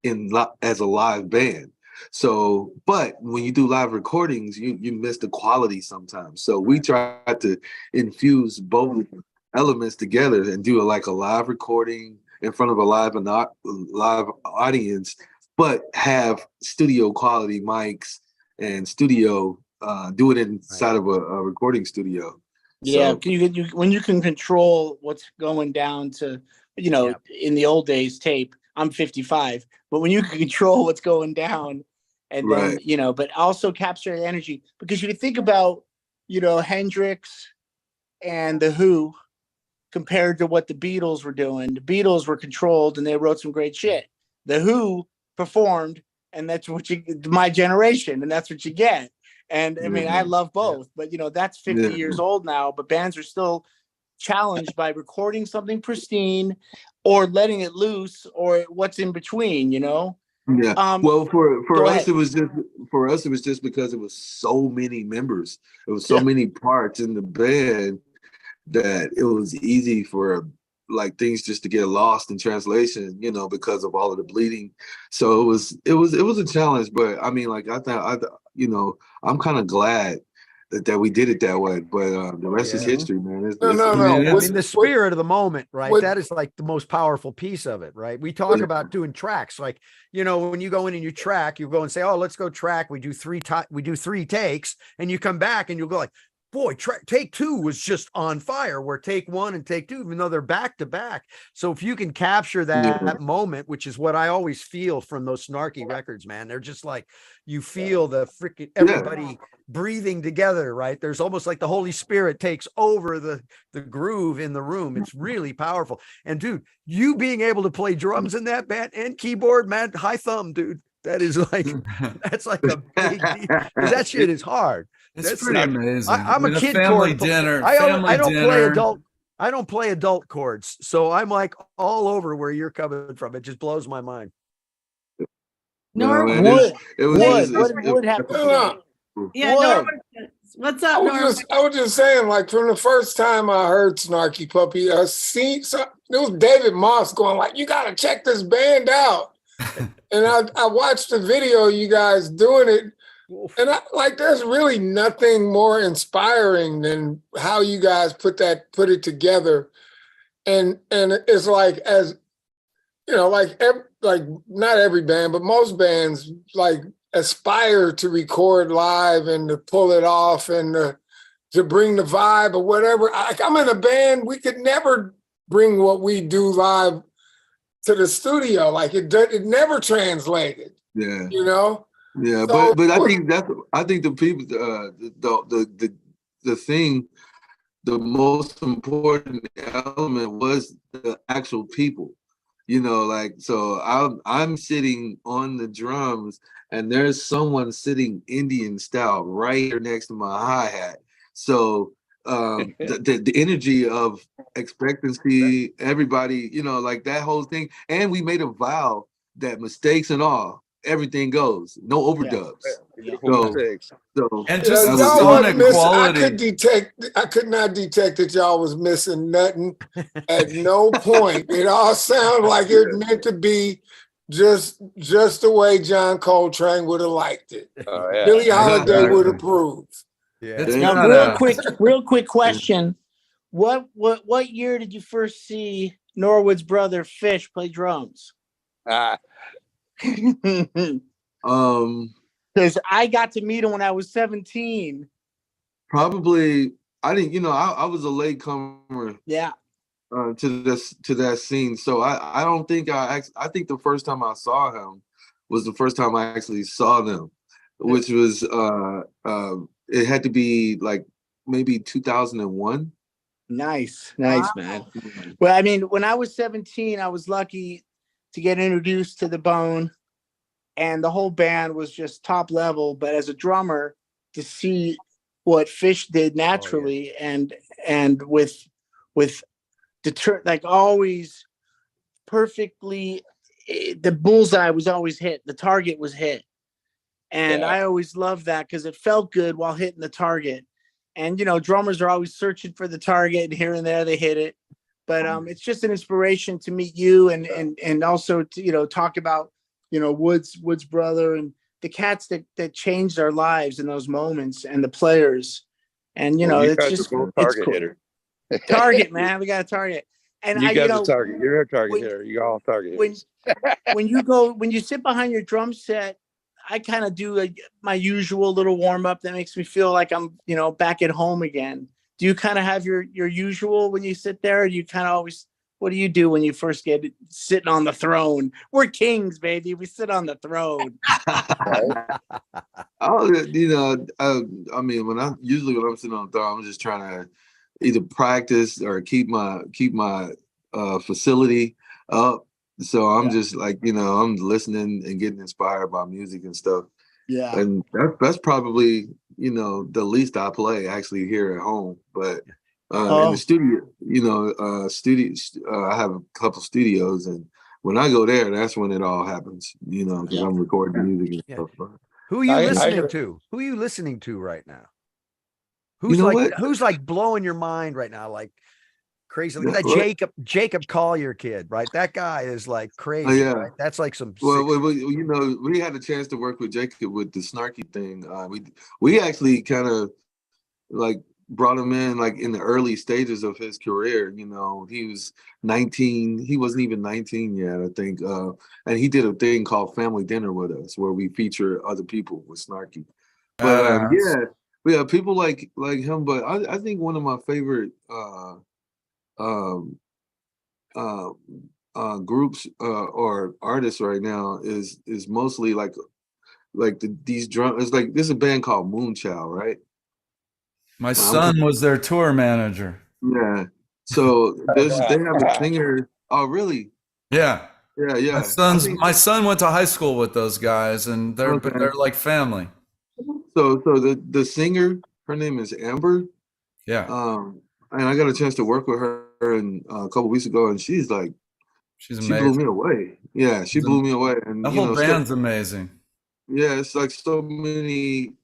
Speaker 7: as a live band. So, but when you do live recordings, you miss the quality sometimes. So we tried to infuse both elements together and do a live recording in front of a live audience, but have studio quality mics and studio. Do it inside of a recording studio.
Speaker 8: Yeah,
Speaker 7: So,
Speaker 8: when you can control what's going down to, in the old days tape. I'm 55, but when you can control what's going down, and then but also capture the energy, because you can think about Hendrix and the Who compared to what the Beatles were doing. The Beatles were controlled and they wrote some great shit. The Who performed, and that's what my generation, and that's what you get. And I mean, I love both, but that's 50 years old now, but bands are still challenged by recording something pristine or letting it loose, or what's in between,
Speaker 7: Yeah. Well, for us,
Speaker 8: ahead.
Speaker 7: it was just because it was so many members. It was so many parts in the band that it was easy for things just to get lost in translation, because of all of the bleeding. So it was a challenge, but I mean, I'm kind of glad that we did it that way, but the rest is history, man.
Speaker 3: I mean, the spirit of the moment, right? That is like the most powerful piece of it, right? We talk about doing tracks, like, when you go in and you track, you go and say, "Oh, let's go track." We do three takes, and you come back and you'll go like, "Boy, take two was just on fire," where take one and take two, even though they're back to back. So if you can capture that moment, which is what I always feel from those Snarky records, man, they're just like, you feel the freaking everybody breathing together, right? There's almost like the Holy Spirit takes over the groove in the room. It's really powerful. And dude, you being able to play drums in that band and keyboard, man, high thumb, dude. That is like, that's like a big deal, because that shit is hard.
Speaker 2: That's pretty amazing.
Speaker 3: I'm a kid
Speaker 2: family
Speaker 3: chord.
Speaker 2: dinner.
Speaker 3: I don't play adult chords, so I'm like all over where you're coming from. It just blows my mind.
Speaker 1: Norm
Speaker 8: would have to play.
Speaker 1: Yeah, Norm, what's up, Norm?
Speaker 5: I was just saying, like, from the first time I heard Snarky Puppy, there was David Moss going like, "You got to check this band out." And I watched the video, you guys doing it. And there's really nothing more inspiring than how you guys put it together. And it's like, as you know, like not every band, but most bands aspire to record live and to pull it off and to bring the vibe or whatever. I'm in a band, we could never bring what we do live to the studio. Like it never translated.
Speaker 7: Yeah.
Speaker 5: You know?
Speaker 7: Yeah,
Speaker 5: So,
Speaker 7: but I think the people the thing, the most important element was the actual people. You know, like, so I'm sitting on the drums and there's someone sitting Indian style right here next to my hi-hat. So the energy of expectancy, everybody, you know, like that whole thing. And we made a vow that mistakes and all, everything goes, no overdubs.
Speaker 8: Yeah.
Speaker 7: So
Speaker 2: And just the
Speaker 5: y'all
Speaker 2: sonic
Speaker 5: wasn't missing.
Speaker 2: quality.
Speaker 5: I could not detect that y'all was missing nothing at no point. It all sounded like it was meant to be just the way John Coltrane would have liked it.
Speaker 6: Oh, yeah.
Speaker 5: Billie Holiday would
Speaker 2: Exactly.
Speaker 5: approve.
Speaker 3: Yeah.
Speaker 2: It's
Speaker 8: Now,
Speaker 2: not
Speaker 8: real quick question. What year did you first see Norwood's brother Fish play drums? Because I got to meet him when I was 17.
Speaker 7: probably I didn't, you know, I was a late comer
Speaker 8: Yeah.
Speaker 7: to that scene. So I don't think I think the first time I saw him was the first time I actually saw them, which was it had to be like maybe 2001.
Speaker 8: Nice, man. Well, I mean, when I was 17, I was lucky to get introduced to the Bone, and the whole band was just top level. But as a drummer, to see what Fish did naturally and with like always perfectly, the bullseye was always hit, the target was hit, and I always loved that because it felt good while hitting the target. And you know, drummers are always searching for the target, and here and there they hit it. But it's just an inspiration to meet you and also to, you know, talk about, you know, Wood's brother and the cats that changed our lives in those moments, and the players. And you know, it's just
Speaker 6: target
Speaker 8: cool.
Speaker 6: hitter.
Speaker 8: Target, man, we got a target. And
Speaker 6: You guys
Speaker 8: know,
Speaker 6: are target. You're a target hitter. You all target hitters.
Speaker 8: when you sit behind your drum set, I kind of do my usual little warm up that makes me feel like I'm, you know, back at home again. Do you kind of have your usual when you sit there? Or do you kind of always, what do you do when you first get sitting on the throne? We're kings, baby. We sit on the throne.
Speaker 7: You know, I mean, when I'm sitting on the throne, I'm just trying to either practice or keep my facility up. So I'm just like, you know, I'm listening and getting inspired by music and stuff.
Speaker 8: Yeah.
Speaker 7: And that's probably, you know, the least I play actually here at home. But in the studio, you know, I have a couple studios, and when I go there, that's when it all happens, you know, because I'm recording music and stuff.
Speaker 3: Who are you listening to? Who are you listening to right now? Who's who's like blowing your mind right now? Like crazy. Look at that Jacob Collier kid, right? That guy is like crazy.
Speaker 7: Yeah.
Speaker 3: Right? That's like some.
Speaker 7: Well, you know, we had a chance to work with Jacob with the Snarky thing. We actually kind of like brought him in like in the early stages of his career. You know, he was 19. He wasn't even 19 yet, I think. And he did a thing called Family Dinner with us, where we feature other people with Snarky. But yeah, people like him. But I think one of my favorite groups or artists right now is mostly like these drum. It's like there's a band called Moonchild, right?
Speaker 2: My son was their tour manager.
Speaker 7: Yeah. So they have a singer. Oh, really?
Speaker 2: Yeah.
Speaker 7: Yeah.
Speaker 2: My son went to high school with those guys, and they're like family.
Speaker 7: So the singer, her name is Amber.
Speaker 2: Yeah.
Speaker 7: And I got a chance to work with her a couple weeks ago, and she's amazing. She blew me away. Yeah, she blew me away. And
Speaker 2: the whole band's amazing.
Speaker 7: Yeah, it's like so many.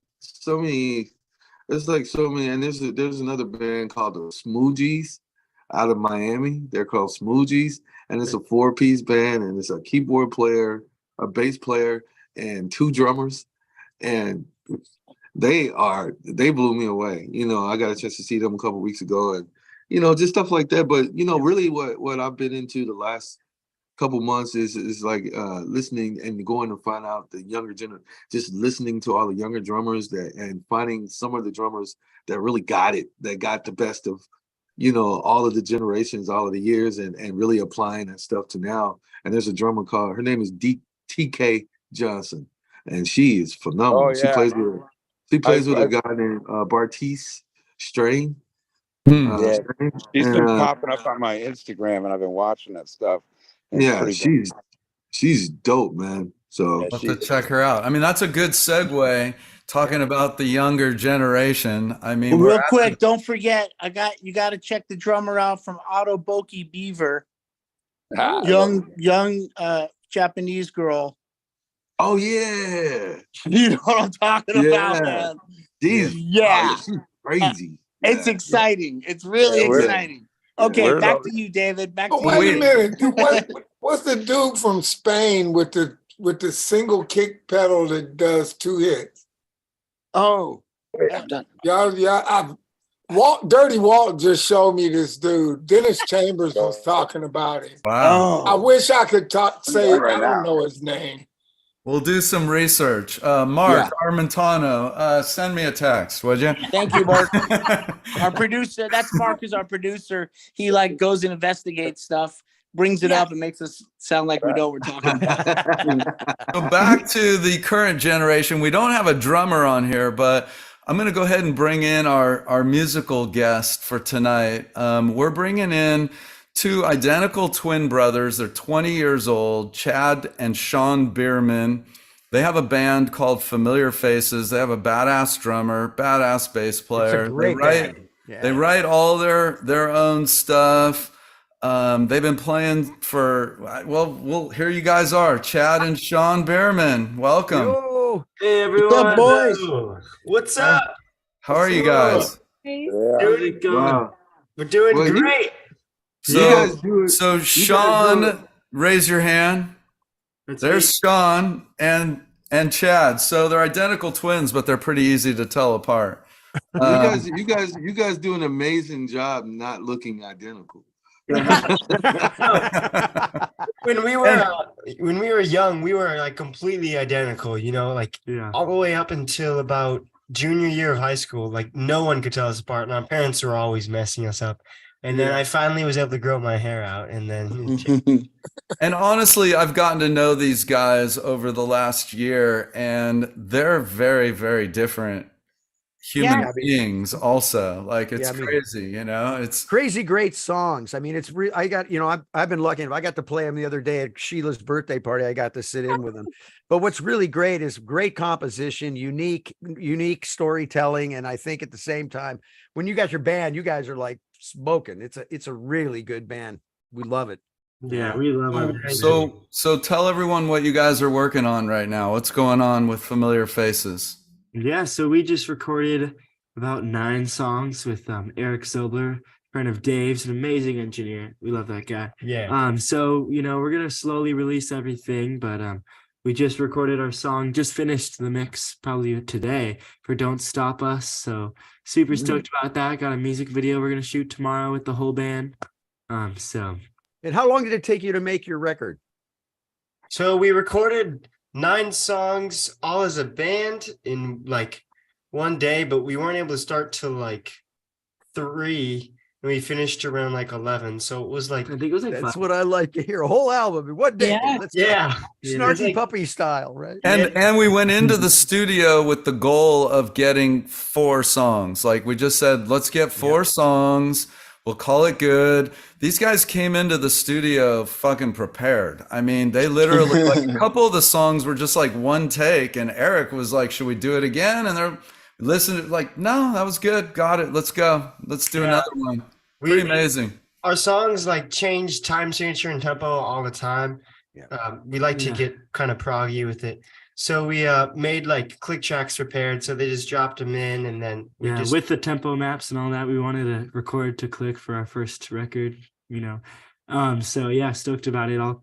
Speaker 7: It's like so many. And there's another band called the Smoogies out of Miami. They're called Smoogies, and it's a 4-piece band, and it's a keyboard player, a bass player, and 2 drummers. and they blew me away. You know, I got a chance to see them a couple weeks ago, and you know, just stuff like that. But you know, really, what I've been into the last couple months is like listening and going to find out the younger generation, just listening to all the younger drummers and finding some of the drummers that really got it, that got the best of, you know, all of the generations, all of the years, and really applying that stuff to now. And there's a drummer called, her name is TK Johnson, and she is phenomenal.
Speaker 3: Oh, yeah.
Speaker 7: She plays with a guy named Bartise Strain.
Speaker 6: Yeah,
Speaker 7: Strain.
Speaker 6: she's been popping up on my Instagram, and I've been watching that stuff. It's
Speaker 7: she's dope, man. So
Speaker 2: I'll have to check her out. I mean, that's a good segue talking about the younger generation. I mean,
Speaker 8: real quick, don't forget, you got to check the drummer out from Otoboki Beaver, young Japanese girl.
Speaker 7: Oh yeah,
Speaker 8: you know what I'm talking about, man.
Speaker 7: She's crazy.
Speaker 8: It's exciting. It's really exciting. Okay, back to you, David. Back to you.
Speaker 5: Wait a minute. What's the dude from Spain with the single kick pedal that does 2 hits?
Speaker 8: Oh,
Speaker 5: I'm done. Dirty Walt just showed me this dude. Dennis Chambers was talking about him.
Speaker 2: Wow.
Speaker 5: I wish I could say it. I don't know his name.
Speaker 2: We'll do some research. Mark Armentano, send me a text, would you?
Speaker 8: Thank you, Mark. Our producer, that's Mark, is our producer. He like goes and investigates stuff, brings it up, and makes us sound like we know what we're talking about.
Speaker 2: So back to the current generation. We don't have a drummer on here, but I'm going to go ahead and bring in our musical guest for tonight. We're bringing in 2 identical twin brothers. They're 20 years old, Chad and Sean Bierman. They have a band called Familiar Faces. They have a badass drummer, badass bass player.
Speaker 3: It's a great band. Yeah.
Speaker 2: They write all their own stuff. They've been playing for, well, here you guys are, Chad and Sean Bierman. Welcome.
Speaker 3: Yo.
Speaker 9: Hey, everyone.
Speaker 8: What's up, boys?
Speaker 9: What's up?
Speaker 2: How are you guys?
Speaker 9: Doing good. We're doing great.
Speaker 2: So Sean, raise your hand. There's Sean and Chad. So they're identical twins, but they're pretty easy to tell apart.
Speaker 7: You guys do an amazing job not looking identical.
Speaker 9: When we were young, we were like completely identical, you know, like all the way up until about junior year of high school. Like no one could tell us apart, and our parents were always messing us up. And then I finally was able to grow my hair out, and then.
Speaker 2: And honestly, I've gotten to know these guys over the last year, and they're very, very different human beings. Also, like it's crazy, you know. It's
Speaker 3: crazy, great songs. I mean, it's real. I got, you know, I've been lucky enough. I got to play them the other day at Sheila's birthday party. I got to sit in with them. But what's really great is great composition, unique storytelling, and I think at the same time, when you got your band, you guys are like smoking. It's a really good band. We love it.
Speaker 9: Yeah, we love it.
Speaker 2: So tell everyone what you guys are working on right now. What's going on with Familiar Faces?
Speaker 9: Yeah, so we just recorded about 9 songs with Eric Sobler, friend of Dave's, an amazing engineer. We love that guy. Yeah. So you know, we're gonna slowly release everything, but we just recorded our song, just finished the mix probably today for Don't Stop Us. So super stoked about that. Got a music video we're going to shoot tomorrow with the whole band. And
Speaker 3: how long did it take you to make your record?
Speaker 9: So we recorded 9 songs all as a band in like one day, but we weren't able to start till like 3. And we finished around like 11. So it was like, I think it was like
Speaker 3: that's
Speaker 9: 5.
Speaker 3: what I like to hear. A whole album in one day.
Speaker 9: Yeah.
Speaker 3: Snarky Puppy style, right?
Speaker 2: And we went into the studio with the goal of getting 4 songs. Like we just said, let's get 4 songs. We'll call it good. These guys came into the studio fucking prepared. I mean, they literally, like a couple of the songs were just like one take. And Eric was like, should we do it again? And they're listening like, no, that was good. Got it. Let's go. Let's do another one. Pretty amazing.
Speaker 9: Our songs like change time signature and tempo all the time. We like to get kind of proggy with it. So we made like click tracks prepared. So they just dropped them in, and then with the tempo maps and all that, we wanted to record to click for our first record, you know. So yeah, stoked about it. I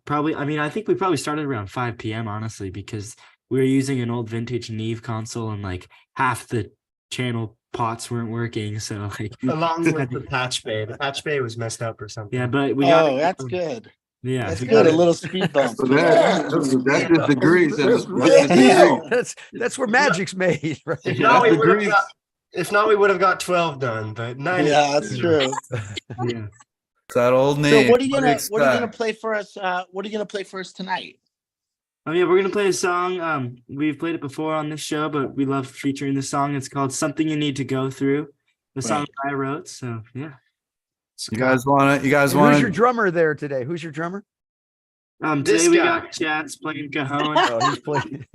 Speaker 9: think we probably started around 5 p.m. honestly, because we were using an old vintage Neve console, and like half the channel pots weren't working. So like,
Speaker 10: Along with the patch bay. The patch bay was messed up or something.
Speaker 9: yeah, but we got
Speaker 8: Oh, that's good.
Speaker 9: Yeah,
Speaker 8: That's
Speaker 9: we
Speaker 8: good.
Speaker 9: got
Speaker 8: A
Speaker 9: it.
Speaker 8: little speed bump.
Speaker 7: So that's just degrees.
Speaker 3: That's where magic's made, right?
Speaker 10: If not, we
Speaker 7: That's
Speaker 10: would have
Speaker 7: degrees.
Speaker 10: got, if not, we would have got 12 done, but 9.
Speaker 8: Yeah, that's true.
Speaker 9: Yeah.
Speaker 2: It's that old name.
Speaker 8: So what are you
Speaker 2: do
Speaker 8: gonna
Speaker 2: expect?
Speaker 8: play for us? What are you gonna play for us tonight?
Speaker 9: Oh yeah, we're gonna play a song. We've played it before on this show, but we love featuring the song. It's called "Something You Need to Go Through." The song I wrote. So yeah.
Speaker 2: You guys want it? You guys
Speaker 3: And
Speaker 2: want
Speaker 3: who's your
Speaker 2: it?
Speaker 3: drummer there today? Who's your drummer?
Speaker 9: Today
Speaker 10: This
Speaker 9: we
Speaker 10: guy.
Speaker 9: got Chad's playing cajon.
Speaker 3: Oh, he's playing.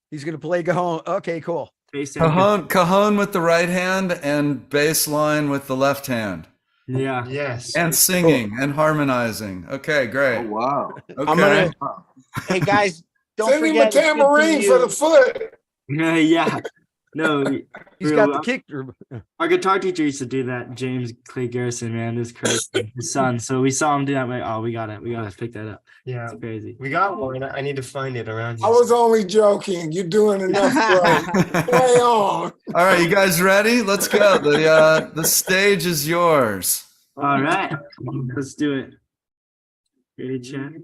Speaker 3: He's gonna play Cajon. Okay, cool.
Speaker 9: bass and
Speaker 2: Cajon with the right hand and bass line with the left hand.
Speaker 9: Yeah.
Speaker 10: Yes.
Speaker 2: And singing and harmonizing. Okay,
Speaker 7: Oh
Speaker 2: great.
Speaker 7: wow.
Speaker 8: I'm
Speaker 2: Okay.
Speaker 8: gonna. Hey guys, don't
Speaker 5: Send him a
Speaker 8: forget. it's good to
Speaker 5: tambourine for
Speaker 8: you.
Speaker 5: the foot.
Speaker 9: Yeah. No,
Speaker 3: He's got the kick.
Speaker 9: our guitar teacher used to do that. James Clay Garrison, man, this crazy. His son. So we saw him do that. Like, oh, we gotta pick that up.
Speaker 10: Yeah.
Speaker 9: It's crazy.
Speaker 10: We got one. I need to find it around here.
Speaker 5: I was only joking. You're doing enough, bro. Play on.
Speaker 2: All right, you guys ready? Let's go. The stage is yours.
Speaker 9: All right, let's do it. Ready, Chad?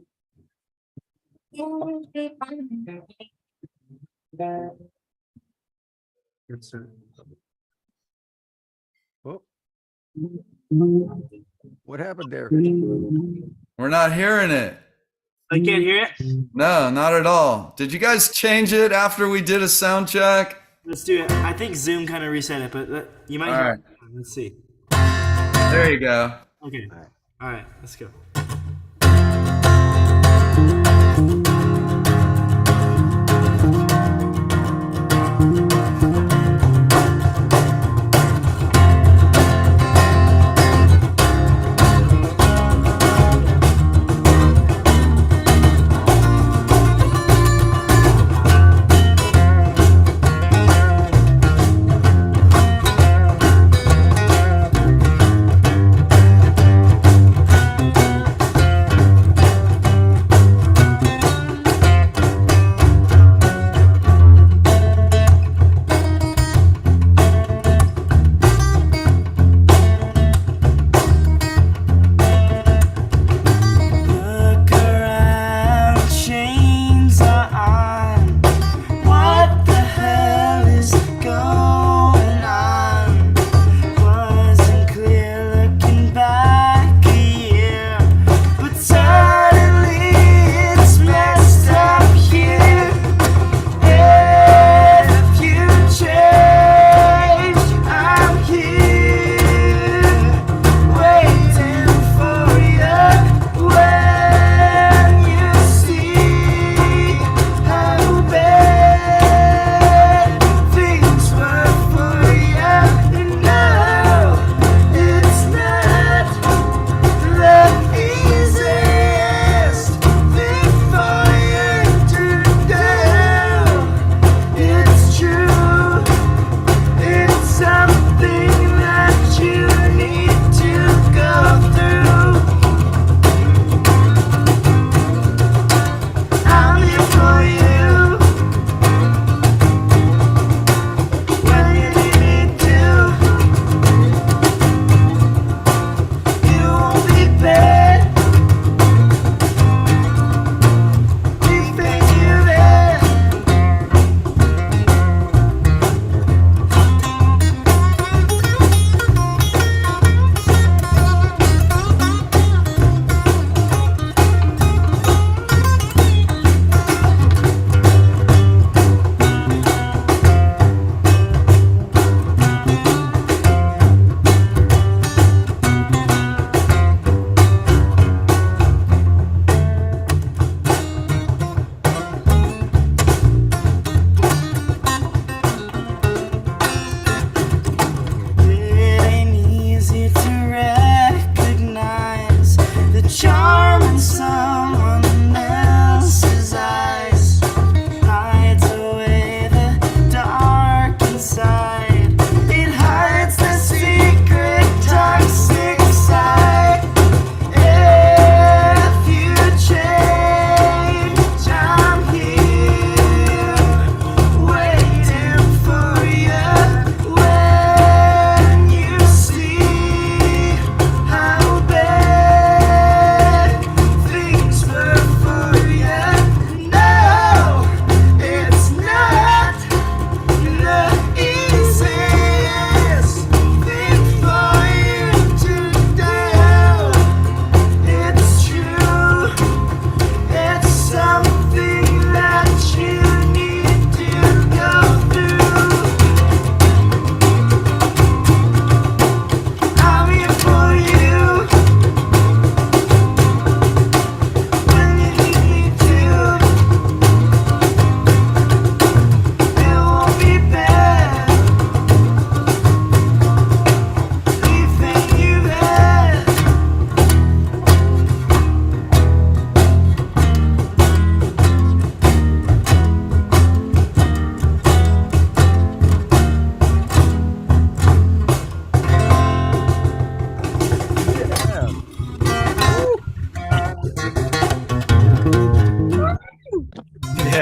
Speaker 9: That's it.
Speaker 3: Oh. What happened there?
Speaker 2: We're not hearing it.
Speaker 9: I can't hear it.
Speaker 2: No, not at all. Did you guys change it after we did a sound check?
Speaker 9: Let's do it. I think Zoom kind of reset it, but you might.
Speaker 2: All
Speaker 9: hear
Speaker 2: right.
Speaker 9: it. Let's see.
Speaker 2: There you go.
Speaker 9: Okay. All right. Let's go.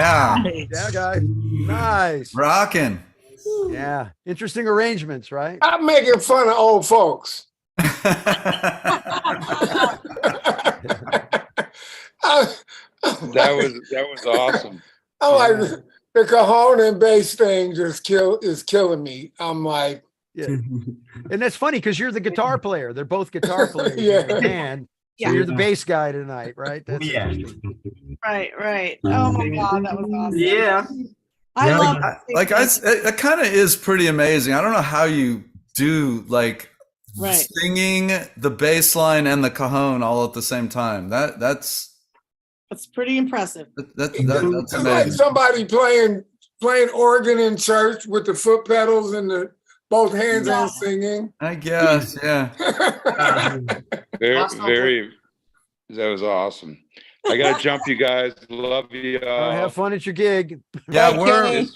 Speaker 2: Yeah.
Speaker 3: Yeah, guys. Nice.
Speaker 2: Rocking.
Speaker 3: Yeah. Interesting arrangements, right?
Speaker 5: I'm making fun of old folks.
Speaker 6: That was awesome.
Speaker 5: I'm like, the cajon and bass thing is killing me. I'm like,
Speaker 3: yeah. And that's funny because you're the guitar player. They're both guitar players
Speaker 5: Yeah.
Speaker 3: in the band. So
Speaker 1: Yeah.
Speaker 3: you're the bass guy tonight, right? That's
Speaker 10: Yeah.
Speaker 3: interesting.
Speaker 1: Right. Oh my God, that was awesome.
Speaker 9: Yeah.
Speaker 1: I
Speaker 10: Yeah,
Speaker 1: love
Speaker 2: It kind of is pretty amazing. I don't know how you do like
Speaker 1: Right.
Speaker 2: singing the bass line and the cajon all at the same time. That's
Speaker 1: pretty impressive.
Speaker 2: that's
Speaker 5: it's like
Speaker 2: amazing.
Speaker 5: somebody playing organ in church with the foot pedals and the both hands on singing.
Speaker 2: I guess, yeah.
Speaker 6: Very. That was awesome. I gotta jump, you guys. Love you.
Speaker 3: Have fun at your gig.
Speaker 2: Yeah,
Speaker 6: Kenny.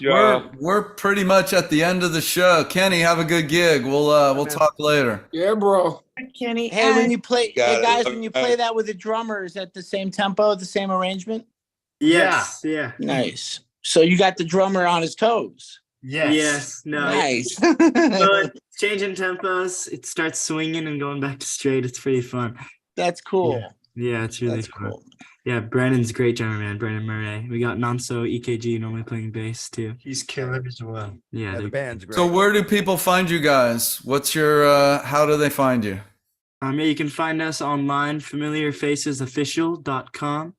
Speaker 2: we're pretty much at the end of the show. Kenny, have a good gig. We'll talk later.
Speaker 5: Yeah, bro.
Speaker 1: Kenny.
Speaker 8: Hey, when you play,
Speaker 6: Got
Speaker 8: hey
Speaker 6: it.
Speaker 8: guys, when you play that with the drummer, is that the same tempo, the same arrangement?
Speaker 9: Yes. Yeah.
Speaker 8: Nice. So you got the drummer on his toes.
Speaker 9: Yes. No.
Speaker 8: Nice.
Speaker 9: So it's changing tempos. It starts swinging and going back to straight. It's pretty fun.
Speaker 8: That's cool.
Speaker 9: Yeah, it's really
Speaker 8: That's
Speaker 9: fun.
Speaker 8: cool.
Speaker 9: Yeah, Brandon's a great drummer, man. Brandon Murray. We got Nonso EKG normally playing bass too.
Speaker 10: He's killer as well.
Speaker 9: Yeah,
Speaker 3: The band's great.
Speaker 2: So where do people find you guys? What's your how do they find you?
Speaker 9: yeah, you can find us online, familiarfacesofficial.com.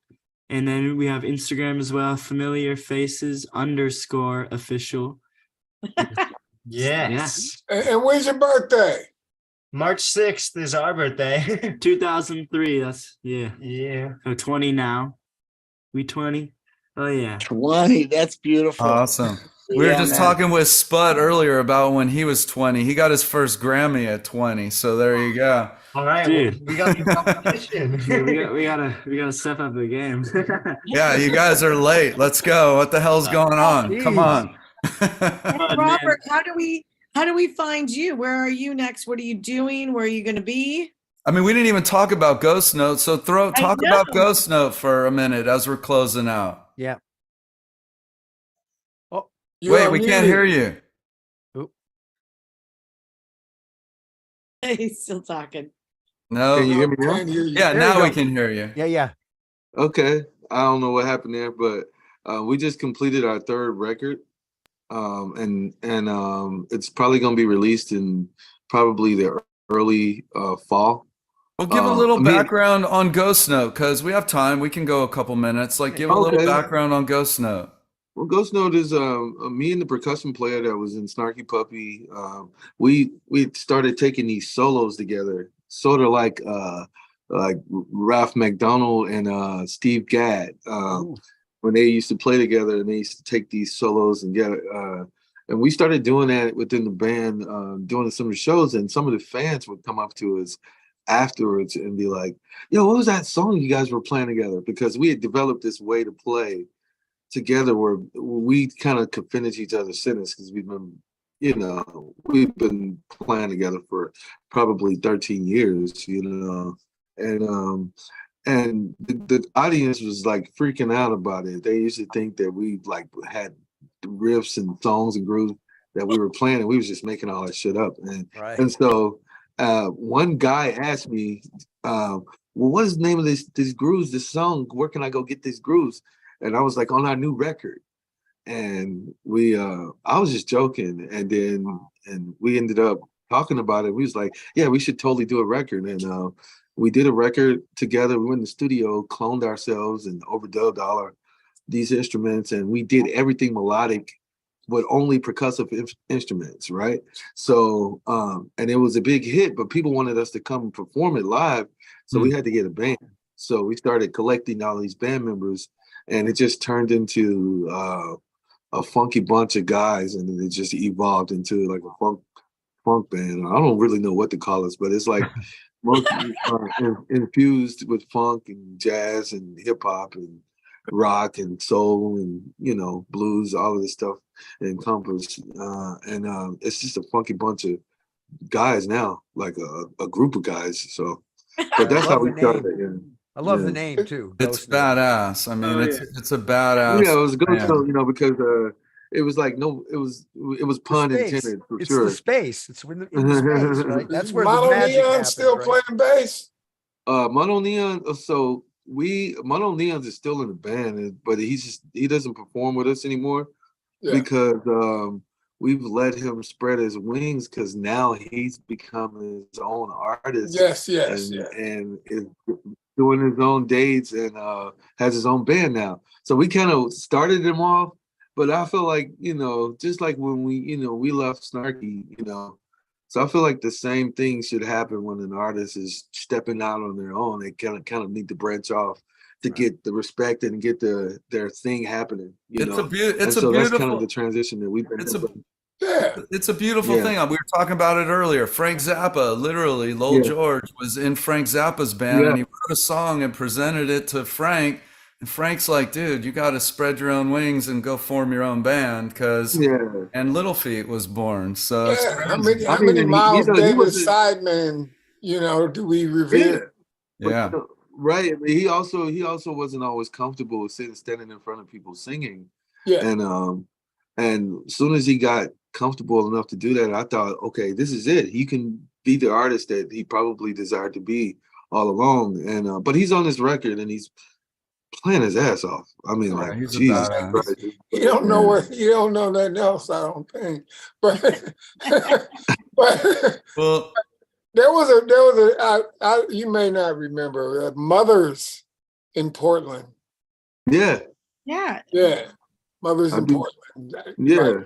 Speaker 9: And then we have Instagram as well, familiarfaces_official.
Speaker 10: Yes.
Speaker 5: And when's your birthday?
Speaker 10: March 6th is our birthday.
Speaker 9: 2003, that's, yeah.
Speaker 10: Yeah.
Speaker 9: So 20 now. We 20? Oh, yeah.
Speaker 8: 20. That's beautiful.
Speaker 2: Awesome. We were just talking with Sput earlier about when he was 20. He got his first Grammy at 20. So there you go.
Speaker 10: All right,
Speaker 9: Dude.
Speaker 10: well, we got the competition.
Speaker 9: Yeah, we gotta step up the game.
Speaker 2: Yeah, you guys are late. Let's go. What the hell's going on? Come on.
Speaker 1: Robert, how do we find you? Where are you next? What are you doing? Where are you going to be?
Speaker 2: I mean, we didn't even talk about Ghost Note. So talk about Ghost Note for a minute as we're closing out.
Speaker 3: Yeah. Oh,
Speaker 2: wait, we can't hear you.
Speaker 1: He's still talking.
Speaker 2: No.
Speaker 7: Can you hear me now?
Speaker 2: Yeah, now we can hear you.
Speaker 3: Yeah.
Speaker 7: Okay. I don't know what happened there, but we just completed our third record. And it's probably going to be released in probably the early fall.
Speaker 2: Well, give a little background on Ghost Note because we have time. We can go a couple minutes. Like, give a little background on Ghost Note.
Speaker 7: Well, Ghost Note is me and the percussion player that was in Snarky Puppy. We started taking these solos together, sort of like Ralph McDonald and Steve Gadd. When they used to play together and they used to take these solos and and we started doing that within the band, doing some of the shows, and some of the fans would come up to us afterwards and be like, yo, what was that song you guys were playing together? Because we had developed this way to play together where we kind of could finish each other's sentence because we've been playing together for probably 13 years, and the audience was like freaking out about it. They used to think that we like had riffs and songs and grooves that we were playing, and we was just making all that shit up. And so one guy asked me, well, what is the name of these grooves, this song? Where can I go get these grooves? And I was like, on our new record. And I was just joking. And we ended up talking about it. We was like, yeah, we should totally do a record. And we did a record together. We went in the studio, cloned ourselves, and overdubbed these instruments. And we did everything melodic with only percussive instruments, right? So, and it was a big hit, but people wanted us to come and perform it live. So we had to get a band. So we started collecting all these band members, and it just turned into a funky bunch of guys, and it just evolved into like a funk band. I don't really know what to call us, but it's like mostly infused with funk and jazz and hip hop and rock and soul and blues, all of this stuff encompassed. And it's just a funky bunch of guys now, like a group of guys. So, but that's how we started.
Speaker 3: I love the
Speaker 7: Yeah.
Speaker 3: name too.
Speaker 2: It's
Speaker 3: Ghost Note.
Speaker 2: badass. I mean,
Speaker 6: Oh,
Speaker 2: it's a badass.
Speaker 7: Yeah, it was a good
Speaker 2: band.
Speaker 7: show, because it was like it was
Speaker 3: The
Speaker 7: pun
Speaker 3: space.
Speaker 7: intended for
Speaker 3: It's
Speaker 7: sure.
Speaker 3: the space. It's in the space, right? That's where the
Speaker 5: Mono
Speaker 3: magic
Speaker 5: Neon
Speaker 3: happens,
Speaker 5: still
Speaker 3: right?
Speaker 5: playing bass?
Speaker 7: Mono Neon. So Mono Neon's is still in the band, but he doesn't perform with us anymore
Speaker 5: Yeah.
Speaker 7: because we've let him spread his wings because now he's become his own artist.
Speaker 5: Yes.
Speaker 7: And is doing his own dates and has his own band now. So we kind of started him off, but I feel like, just like when we left Snarky, so I feel like the same thing should happen when an artist is stepping out on their own. They kind of need to branch off to get the respect and get their thing happening.
Speaker 2: It's a
Speaker 7: That's
Speaker 2: beautiful.
Speaker 7: kind of the transition that we've been.
Speaker 2: It's a beautiful thing. We were talking about it earlier. Frank Zappa, literally, Lowell George was in Frank Zappa's band, and he wrote a song and presented it to Frank. And Frank's like, dude, you got to spread your own wings and go form your own band, and Little Feat was born. So
Speaker 5: how many Miles Davis sidemen, do we reveal?
Speaker 2: Yeah.
Speaker 7: Right. He also wasn't always comfortable standing in front of people singing.
Speaker 5: Yeah.
Speaker 7: And as soon as he got comfortable enough to do that, I thought, okay, this is it. He can be the artist that he probably desired to be all along. And but he's on this record and he's playing his ass off. I mean,
Speaker 2: he's
Speaker 7: Jesus
Speaker 2: Christ.
Speaker 5: You don't know you don't know nothing else, I don't think. But
Speaker 2: well,
Speaker 5: there was a you may not remember Mothers in Portland.
Speaker 7: Yeah. Mothers in Portland. Yeah.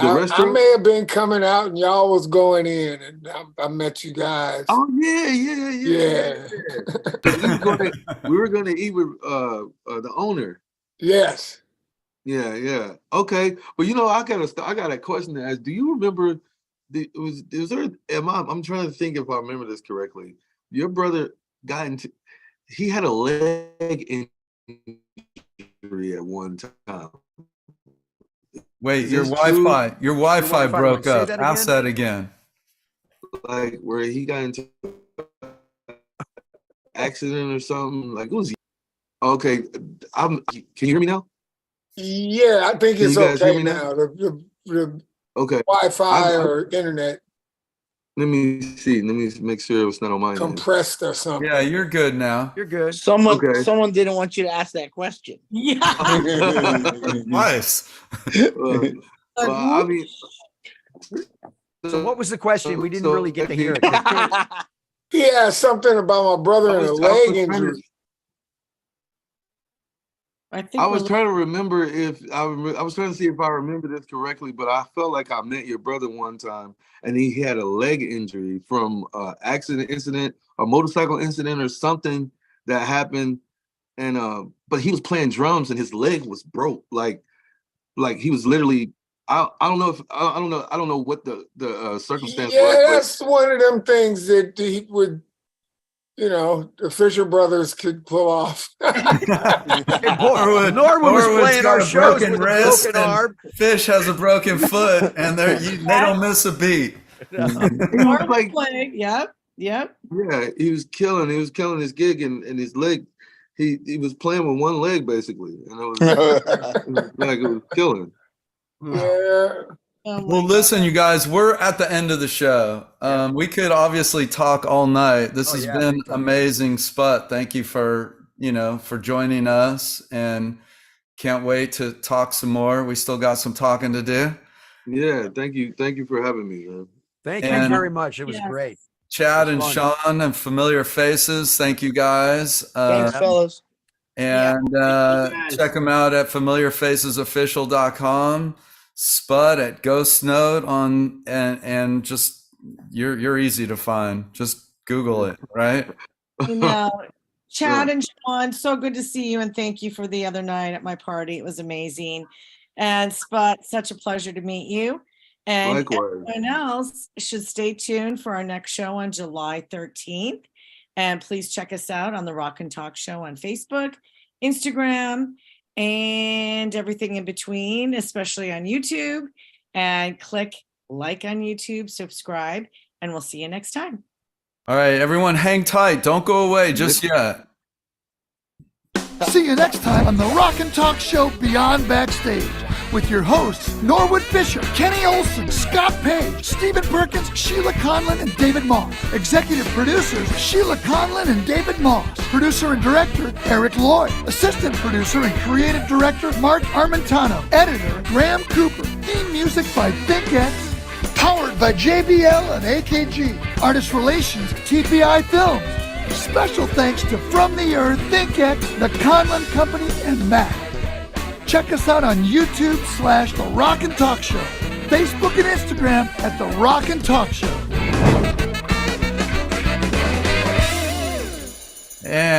Speaker 5: I may have been coming out and y'all was going in, and I met you guys.
Speaker 7: Oh yeah. we were going to eat with the owner.
Speaker 5: Yes.
Speaker 7: Yeah. Okay. Well, I got a question to ask. Do you remember? I'm trying to think if I remember this correctly. Your brother he had a leg injury at one time.
Speaker 2: Wait, your Wi-Fi broke up. Ask that again.
Speaker 7: Like where he got into an accident or something. Like, was he? Okay, can you hear me now?
Speaker 5: Yeah, I think it's okay now. The
Speaker 7: okay,
Speaker 5: Wi-Fi or internet.
Speaker 7: Let me see. Let me make sure it's not on my
Speaker 5: compressed or something.
Speaker 2: Yeah, you're good now.
Speaker 3: You're good.
Speaker 8: Someone didn't want you to ask that question.
Speaker 1: Yeah.
Speaker 2: Nice.
Speaker 7: I mean,
Speaker 3: so what was the question? We didn't really get to hear it.
Speaker 5: He asked something about my brother and a leg injury.
Speaker 7: I was trying to remember if I was trying to see if I remember this correctly, but I felt like I met your brother one time, and he had a leg injury from incident, a motorcycle incident, or something that happened, and but he was playing drums and his leg was broke, like he was literally. I don't know what the circumstance was.
Speaker 5: Yeah, that's one of them things that he would. The Fisher brothers could pull off.
Speaker 2: Norwood
Speaker 3: was playing our shows with a broken arm.
Speaker 2: Fish has a broken foot, and they don't miss a beat.
Speaker 1: Norwood playing. Yep.
Speaker 7: Yeah, he was killing his gig, and his leg. He was playing with one leg basically, and it was killing.
Speaker 5: Yeah.
Speaker 2: Well, listen, you guys, we're at the end of the show. We could obviously talk all night. This has been amazing, Sput. Thank you for joining us, and can't wait to talk some more. We still got some talking to do.
Speaker 7: Yeah, thank you for having me, man.
Speaker 3: Thank you very much. It was great.
Speaker 2: Chad and Sean and Familiar Faces, thank you guys.
Speaker 8: Thanks, fellas.
Speaker 2: And check them out at familiarfacesofficial.com. Sput at Ghost Note on and just you're easy to find. Just Google it, right?
Speaker 1: Chad and Sean, so good to see you, and thank you for the other night at my party. It was amazing. And Sput, such a pleasure to meet you. And
Speaker 7: likewise.
Speaker 1: Everyone else should stay tuned for our next show on July 13th. And please check us out on the Rock and Talk Show on Facebook, Instagram, and everything in between, especially on YouTube. And click like on YouTube, subscribe, and we'll see you next time.
Speaker 2: All right, everyone, hang tight. Don't go away just yet.
Speaker 11: See you next time on the Rock and Talk Show Beyond Backstage with your hosts, Norwood Fisher, Kenny Olson, Scott Page, Stephen Perkins, Sheila Conlon, and David Moss. Executive producers, Sheila Conlon and David Moss. Producer and director, Eric Lloyd. Assistant producer and creative director, Mark Armentano. Editor, Graham Cooper. Theme music by ThinkX. Powered by JBL and AKG. Artist Relations, TPI Films. Special thanks to From the Earth, ThinkX, The Conlon Company, and Mac. Check us out on YouTube/The Rock and Talk Show, Facebook and Instagram at The Rock and Talk Show.
Speaker 2: And